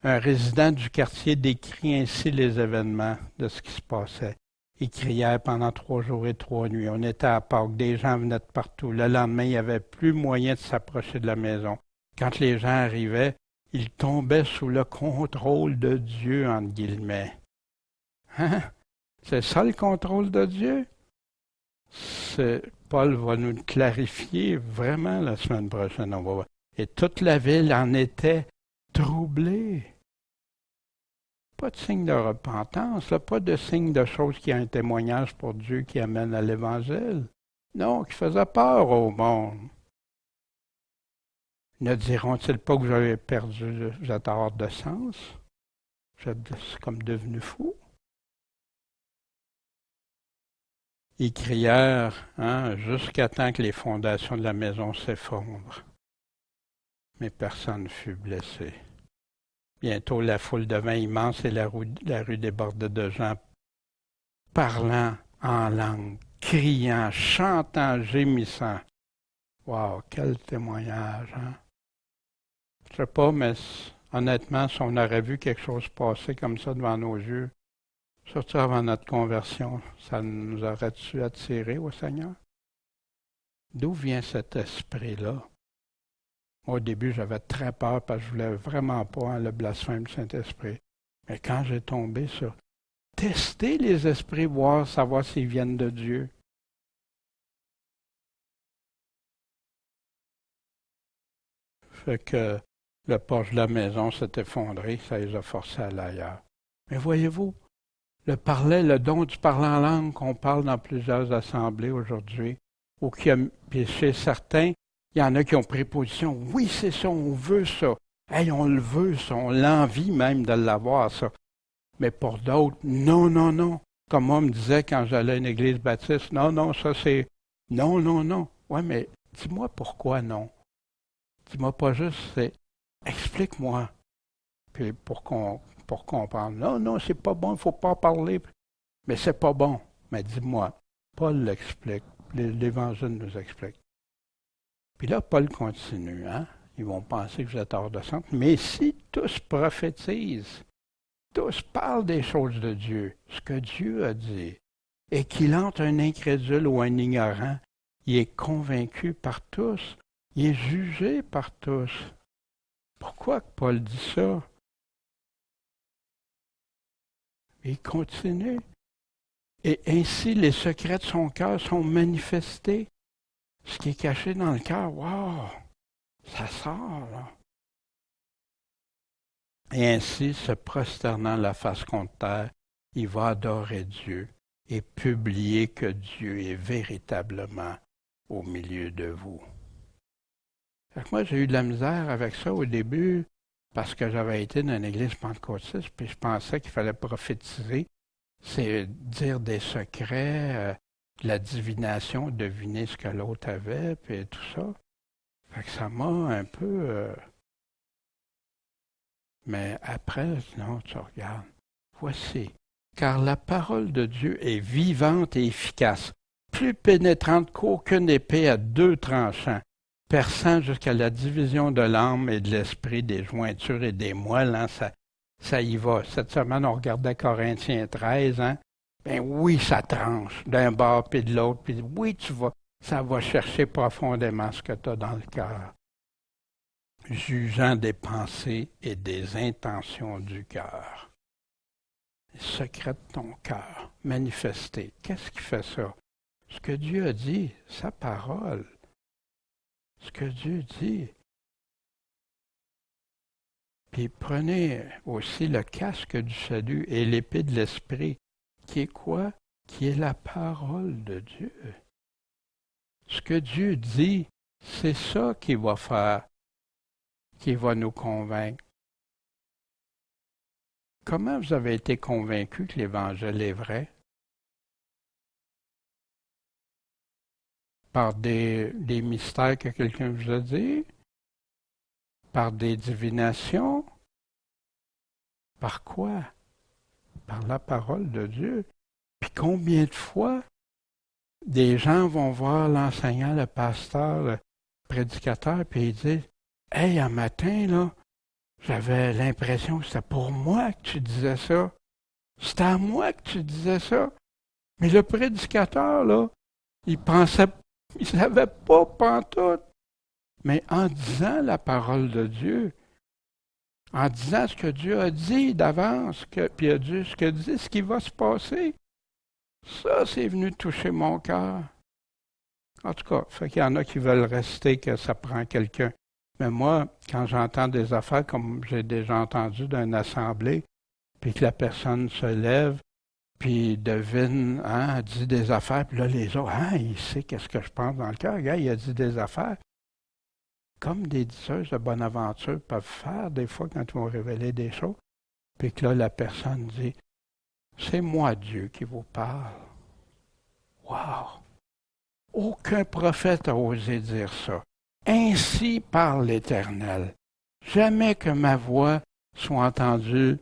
Un résident du quartier décrit ainsi les événements de ce qui se passait. Ils crièrent pendant 3 jours et 3 nuits. On était à Pâques, des gens venaient de partout. Le lendemain, il n'y avait plus moyen de s'approcher de la maison. Quand les gens arrivaient, ils tombaient sous le contrôle de Dieu, entre guillemets. Hein? C'est ça le contrôle de Dieu? Paul va nous le clarifier vraiment la semaine prochaine. On va voir. Et toute la ville en était troublée. Pas de signe de repentance, là, pas de signe de choses qui ont un témoignage pour Dieu qui amène à l'Évangile. Non, qui faisait peur au monde. Ne diront-ils pas que vous avez perdu, vous êtes hors de sens? Vous êtes comme devenu fou? Ils crièrent jusqu'à temps que les fondations de la maison s'effondrent. Mais personne ne fut blessé. Bientôt, la foule devint immense et la rue débordait de gens parlant en langue, criant, chantant, gémissant. Wow, quel témoignage, hein? Je sais pas, mais honnêtement, si on aurait vu quelque chose passer comme ça devant nos yeux, surtout avant notre conversion, ça nous aurait-tu attiré au Seigneur? D'où vient cet esprit-là? Au début, j'avais très peur parce que je voulais vraiment pas le blasphème du Saint-Esprit. Mais quand j'ai tombé sur tester les esprits, savoir s'ils viennent de Dieu. Fait que le porche de la maison s'est effondré, ça les a forcés à aller ailleurs. Mais voyez-vous, le don du parler en langue qu'on parle dans plusieurs assemblées aujourd'hui, ou puis chez certains, il y en a qui ont pris position. Oui, c'est ça, on veut ça. Hey, on le veut, ça, on l'envie même de l'avoir, ça. Mais pour d'autres, non, non, non. Comme moi me disait quand j'allais à une église baptiste, non, non, ça c'est... Non, non, non. Ouais, mais dis-moi pourquoi non. Dis-moi pas juste, c'est... Explique-moi. Puis pour qu'on parle. Non, non, c'est pas bon, il ne faut pas en parler. Mais c'est pas bon. Mais dis-moi. Paul l'explique. L'Évangile nous explique. Puis là, Paul continue, hein? Ils vont penser que vous êtes hors de centre. Mais si tous prophétisent, tous parlent des choses de Dieu, ce que Dieu a dit, et qu'il entre un incrédule ou un ignorant, il est convaincu par tous, il est jugé par tous. Pourquoi que Paul dit ça? Il continue. Et ainsi, les secrets de son cœur sont manifestés. Ce qui est caché dans le cœur, wow, ça sort, là. Et ainsi, se prosternant la face contre terre, il va adorer Dieu et publier que Dieu est véritablement au milieu de vous. Fait que moi, j'ai eu de la misère avec ça au début parce que j'avais été dans une église pentecôtiste puis je pensais qu'il fallait prophétiser, c'est dire des secrets, la divination, deviner ce que l'autre avait, puis tout ça. Fait que ça m'a un peu... Mais après, non, tu regardes. Voici. Car la parole de Dieu est vivante et efficace, plus pénétrante qu'aucune épée à deux tranchants, perçant jusqu'à la division de l'âme et de l'esprit, des jointures et des moelles. Hein, ça y va. Cette semaine, on regardait Corinthiens 13. Hein? Ben oui, ça tranche d'un bord puis de l'autre. Puis oui, ça va chercher profondément ce que tu as dans le cœur. Jugeant des pensées et des intentions du cœur. Les secrets de ton cœur, manifestés. Qu'est-ce qui fait ça? Ce que Dieu a dit, sa parole. Ce que Dieu dit. Puis prenez aussi le casque du salut et l'épée de l'esprit, qui est quoi? Qui est la parole de Dieu. Ce que Dieu dit, c'est ça qui va faire, qui va nous convaincre. Comment vous avez été convaincu que l'Évangile est vrai? Par des mystères que quelqu'un vous a dit? Par des divinations? Par quoi? Par la parole de Dieu. Puis combien de fois des gens vont voir l'enseignant, le pasteur, le prédicateur, puis ils disent « Hey, un matin, là, j'avais l'impression que c'était pour moi que tu disais ça. C'était à moi que tu disais ça. » Mais le prédicateur, là, il ne savait pas pantoute. Mais en disant la parole de Dieu, en disant ce que Dieu a dit d'avance, puis a dit ce qui va se passer, ça, c'est venu toucher mon cœur. En tout cas, fait qu'il y en a qui veulent rester, que ça prend quelqu'un. Mais moi, quand j'entends des affaires comme j'ai déjà entendu d'une assemblée, puis que la personne se lève, puis devine, hein, dit des affaires, puis là, les autres, hein, il sait qu'est-ce que je pense dans le cœur. Regarde, il a dit des affaires. Comme des diseuses de bonne aventure peuvent faire des fois quand ils vont révéler des choses, puis que là, la personne dit, c'est moi Dieu qui vous parle. Wow! Aucun prophète a osé dire ça. Ainsi parle l'Éternel. Jamais que ma voix soit entendue,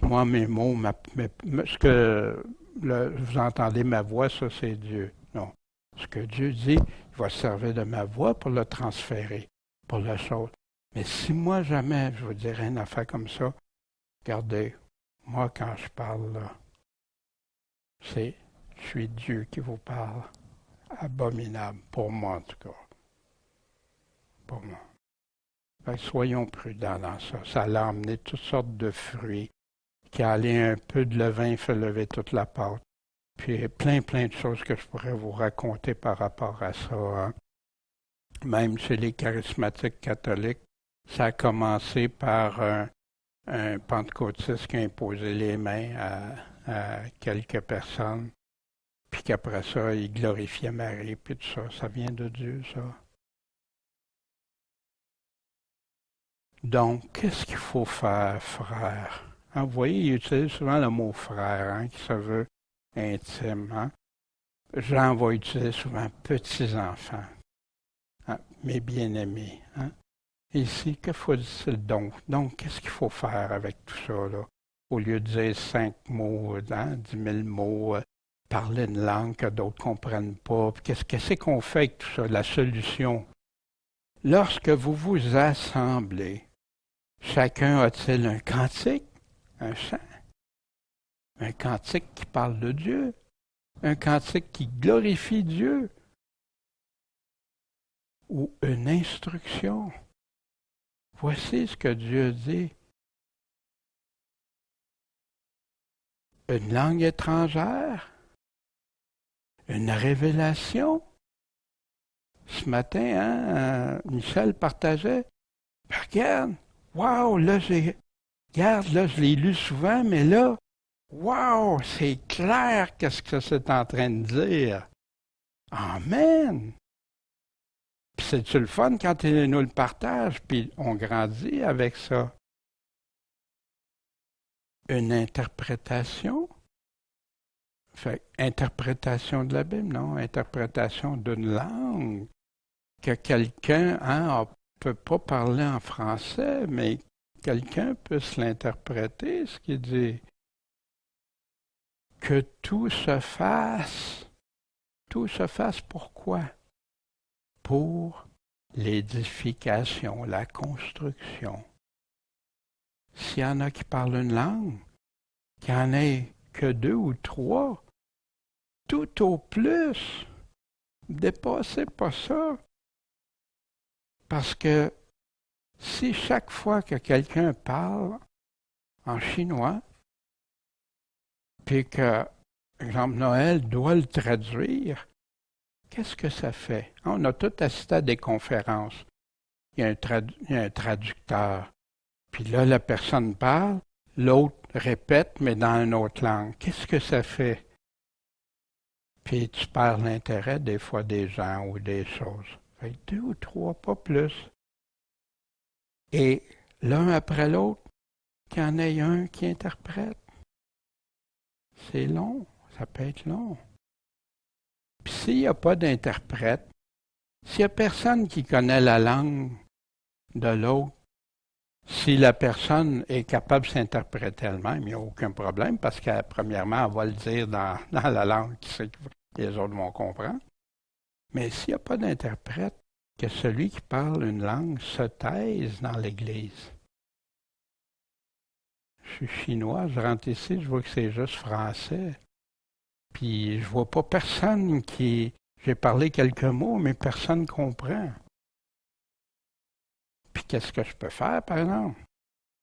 moi, mes mots, ce que vous entendez ma voix, ça c'est Dieu. Non. Ce que Dieu dit, il va se servir de ma voix pour le transférer, pour la chose. Mais si moi jamais je vous dirais une affaire comme ça, regardez, moi quand je parle là, je suis Dieu qui vous parle. Abominable, pour moi en tout cas. Pour moi. Fait que soyons prudents dans ça. Ça l'a amené toutes sortes de fruits, qui allaient un peu de levain fait lever toute la pâte. Puis plein de choses que je pourrais vous raconter par rapport à ça. Hein. Même chez les charismatiques catholiques, ça a commencé par un pentecôtiste qui a imposé les mains à quelques personnes. puis qu'après ça, il glorifiait Marie, puis tout ça. Ça vient de Dieu, ça. Donc, qu'est-ce qu'il faut faire, frère? Hein, vous voyez, il utilise souvent le mot frère, hein, qui se veut intime. Hein? Jean va utiliser souvent petits-enfants, hein, mes bien-aimés. Hein? Ici, que faut-il donc? Donc, qu'est-ce qu'il faut faire avec tout ça, là? Au lieu de dire 5 mots, hein, 10 000 mots, parler une langue que d'autres ne comprennent pas. Qu'est-ce qu'on fait avec tout ça? La solution. Lorsque vous vous assemblez, chacun a-t-il un cantique, un chant, un cantique qui parle de Dieu, un cantique qui glorifie Dieu, ou une instruction? Voici ce que Dieu dit. Une langue étrangère, une révélation. Ce matin, hein, Michel partageait. Regarde, wow, là, regarde, là, je l'ai lu souvent, mais là, wow, c'est clair qu'est-ce que c'est en train de dire. Amen. Puis c'est-tu le fun quand il nous le partage, puis on grandit avec ça. Une interprétation. Fait interprétation de la Bible, non, interprétation d'une langue. Que quelqu'un ne peut pas parler en français, mais quelqu'un puisse l'interpréter, ce qu'il dit. Que tout se fasse. Tout se fasse pourquoi? Pour l'édification, la construction. S'il y en a qui parlent une langue, qu'il n'y en ait que 2 ou 3, tout au plus, dépassez pas ça. Parce que si chaque fois que quelqu'un parle en chinois, puis que, par exemple, Noël doit le traduire, qu'est-ce que ça fait? On a tous assisté à des conférences. Il y a un traducteur. Puis là, la personne parle, l'autre répète, mais dans une autre langue. Qu'est-ce que ça fait? Puis tu perds l'intérêt des fois des gens ou des choses. Fait 2 ou 3, pas plus. Et l'un après l'autre, qu'il y en ait un qui interprète. C'est long, ça peut être long. Puis s'il n'y a pas d'interprète, s'il n'y a personne qui connaît la langue de l'autre, si la personne est capable de s'interpréter elle-même, il n'y a aucun problème parce que, premièrement, elle va le dire dans la langue que les autres vont comprendre. Mais s'il n'y a pas d'interprète, que celui qui parle une langue se taise dans l'Église. Je suis chinois, je rentre ici, je vois que c'est juste français. Puis je vois pas personne qui... J'ai parlé quelques mots, mais personne ne comprend. Puis qu'est-ce que je peux faire, par exemple?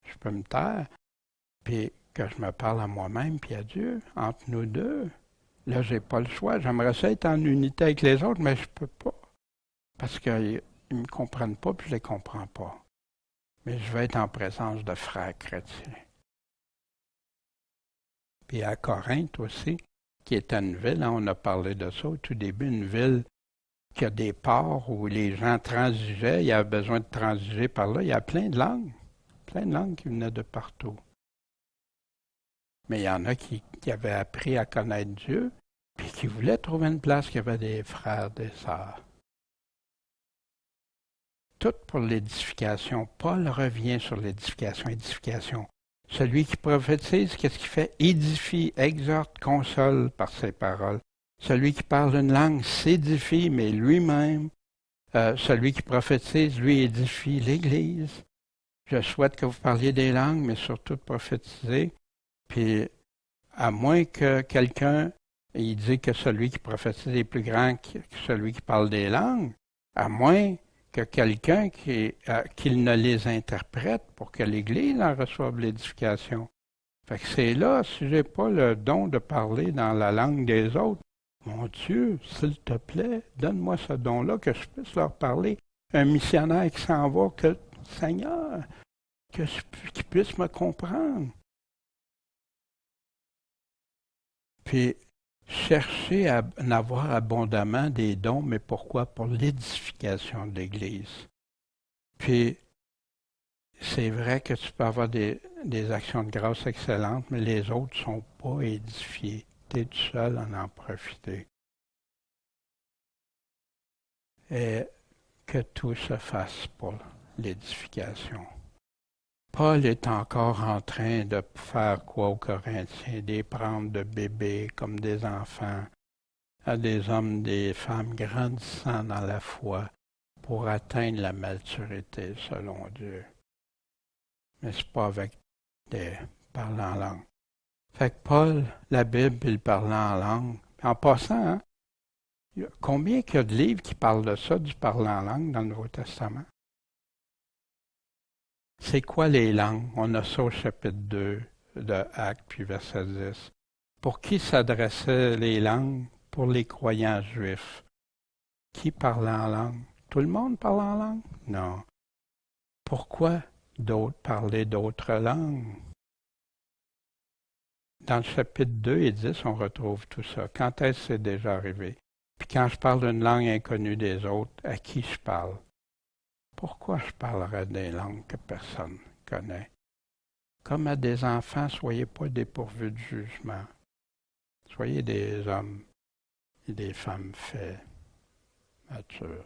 Je peux me taire, puis que je me parle à moi-même puis à Dieu, entre nous deux. Là, j'ai pas le choix. J'aimerais ça être en unité avec les autres, mais je peux pas. Parce qu'ils ne me comprennent pas, puis je les comprends pas. Mais je vais être en présence de frères chrétiens. Puis à Corinthe aussi, qui est une ville, hein, on a parlé de ça au tout début, une ville qui a des ports où les gens transigeaient, il y avait besoin de transiger par là. Il y a plein de langues qui venaient de partout. Mais il y en a qui avaient appris à connaître Dieu, puis qui voulaient trouver une place qui avait des frères, des sœurs. Tout pour l'édification. Paul revient sur l'édification. Celui qui prophétise, qu'est-ce qu'il fait? Édifie, exhorte, console par ses paroles. Celui qui parle une langue s'édifie, mais lui-même. Celui qui prophétise, lui, édifie l'Église. Je souhaite que vous parliez des langues, mais surtout de prophétiser. Puis, à moins que quelqu'un, il dit que celui qui prophétise est plus grand que celui qui parle des langues, à moins que quelqu'un qu'il ne les interprète pour que l'Église en reçoive l'édification. Fait que c'est là, si j'ai pas le don de parler dans la langue des autres, mon Dieu, s'il te plaît, donne-moi ce don-là, que je puisse leur parler. Un missionnaire qui s'en va, que, Seigneur, qu'il puisse me comprendre. Puis, cherchez à en avoir abondamment des dons, mais pourquoi? Pour l'édification de l'Église. Puis, c'est vrai que tu peux avoir des actions de grâce excellentes, mais les autres ne sont pas édifiés. Tu es tout seul à en profiter. Et que tout se fasse pour l'édification. Paul est encore en train de faire quoi aux Corinthiens? De les prendre de bébés comme des enfants, à des hommes, des femmes grandissant dans la foi pour atteindre la maturité selon Dieu. Mais c'est pas avec des parlant en langue. Fait que Paul, la Bible, il parlait en langue. En passant, hein, combien il y a de livres qui parlent de ça, du parler en langue dans le Nouveau Testament? C'est quoi les langues? On a ça au chapitre 2 de Actes, puis verset 10. Pour qui s'adressaient les langues? Pour les croyants juifs. Qui parlait en langue? Tout le monde parle en langue? Non. Pourquoi d'autres parlaient d'autres langues? Dans le chapitre 2 et 10, on retrouve tout ça. Quand est-ce que c'est déjà arrivé? Puis quand je parle d'une langue inconnue des autres, à qui je parle? Pourquoi je parlerais des langues que personne ne connaît? Comme à des enfants, soyez pas dépourvus de jugement. Soyez des hommes et des femmes faits, matures.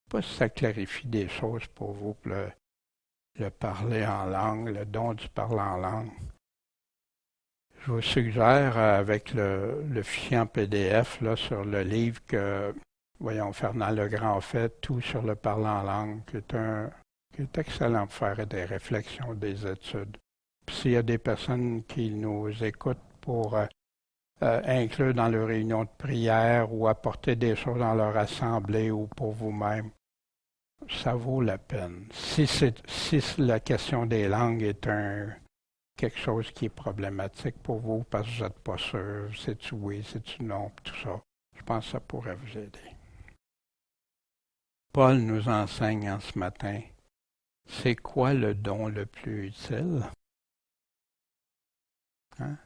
Pas si ça clarifie des choses pour vous, le parler en langue, le don du parler en langue. Je vous suggère, avec le fichier en PDF là, sur le livre que, voyons, Fernand Legrand fait, Tout sur le parler en langue, qui est excellent pour faire des réflexions, des études. Puis s'il y a des personnes qui nous écoutent pour inclure dans leur réunion de prière ou apporter des choses dans leur assemblée ou pour vous-même, ça vaut la peine. Si la question des langues est quelque chose qui est problématique pour vous parce que vous n'êtes pas sûr, c'est-tu oui, c'est-tu non, tout ça, je pense que ça pourrait vous aider. Paul nous enseigne en ce matin, c'est quoi le don le plus utile? Hein?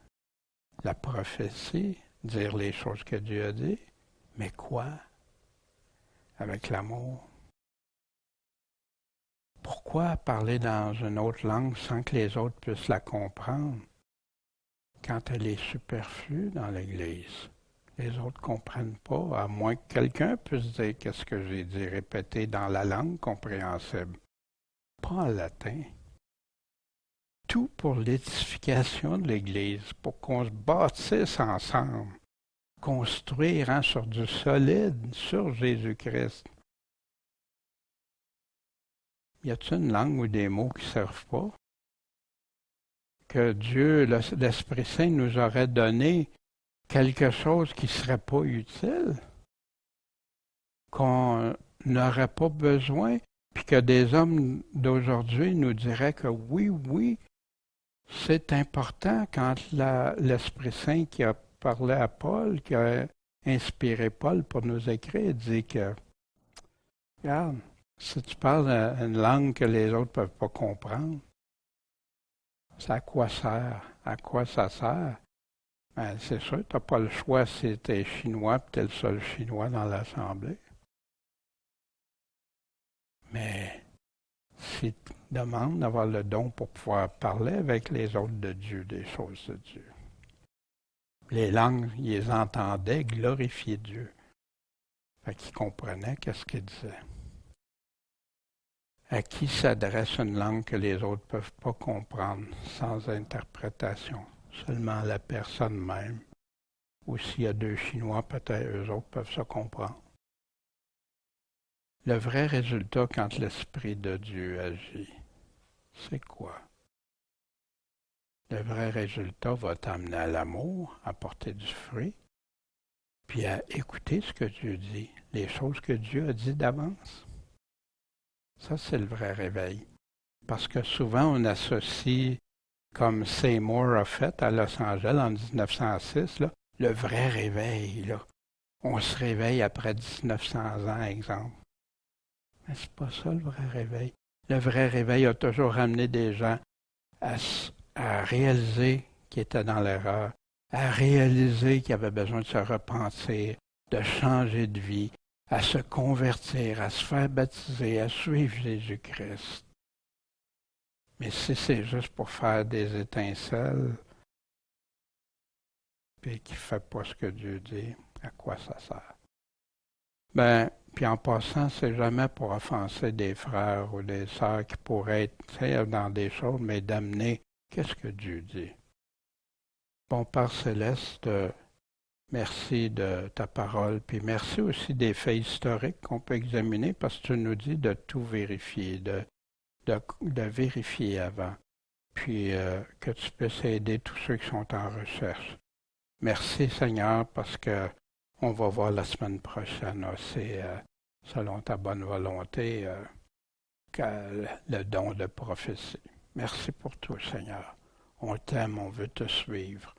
La prophétie, dire les choses que Dieu a dit, mais quoi? Avec l'amour. Pourquoi parler dans une autre langue sans que les autres puissent la comprendre quand elle est superflue dans l'Église? Les autres ne comprennent pas, à moins que quelqu'un puisse dire qu'est-ce que j'ai dit, répéter dans la langue compréhensible. Pas en latin. Tout pour l'édification de l'Église, pour qu'on se bâtisse ensemble, construire sur du solide, sur Jésus-Christ. Y a-t-il une langue ou des mots qui ne servent pas? Que Dieu, l'Esprit Saint nous aurait donné quelque chose qui ne serait pas utile? Qu'on n'aurait pas besoin? Puis que des hommes d'aujourd'hui nous diraient que oui, c'est important quand l'Esprit Saint qui a parlé à Paul, qui a inspiré Paul pour nous écrire, dit que, regarde, si tu parles une langue que les autres ne peuvent pas comprendre, ça à quoi sert? À quoi ça sert? Ben, c'est sûr, tu n'as pas le choix si tu es chinois et tu es le seul chinois dans l'Assemblée. Mais si tu demandes d'avoir le don pour pouvoir parler avec les autres de Dieu, des choses de Dieu. Les langues, ils les entendaient glorifier Dieu. Fait qu'ils comprenaient qu'est-ce qu'ils disaient. À qui s'adresse une langue que les autres ne peuvent pas comprendre sans interprétation? Seulement la personne même. Ou s'il y a deux Chinois, peut-être eux autres peuvent se comprendre. Le vrai résultat quand l'Esprit de Dieu agit, c'est quoi? Le vrai résultat va t'amener à l'amour, à porter du fruit, puis à écouter ce que Dieu dit, les choses que Dieu a dit d'avance. Ça, c'est le vrai réveil. Parce que souvent, on associe, comme Seymour a fait à Los Angeles en 1906, là, le vrai réveil. Là. On se réveille après 1900 ans, exemple. Mais c'est pas ça le vrai réveil. Le vrai réveil a toujours amené des gens à réaliser qu'ils étaient dans l'erreur, à réaliser qu'il avait besoin de se repentir, de changer de vie, à se convertir, à se faire baptiser, à suivre Jésus-Christ. Mais si c'est juste pour faire des étincelles, puis qu'il ne fait pas ce que Dieu dit, à quoi ça sert? Ben, puis en passant, c'est jamais pour offenser des frères ou des sœurs qui pourraient être dans des choses, mais d'amener qu'est-ce que Dieu dit. Bon Père Céleste, merci de ta parole, puis merci aussi des faits historiques qu'on peut examiner parce que tu nous dis de tout vérifier, de vérifier avant, puis que tu puisses aider tous ceux qui sont en recherche. Merci Seigneur parce que on va voir la semaine prochaine aussi, selon ta bonne volonté, le don de prophétie. Merci pour tout Seigneur. On t'aime, on veut te suivre.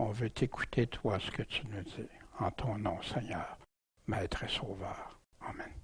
On veut t'écouter, toi, ce que tu nous dis. En ton nom, Seigneur, Maître et Sauveur. Amen.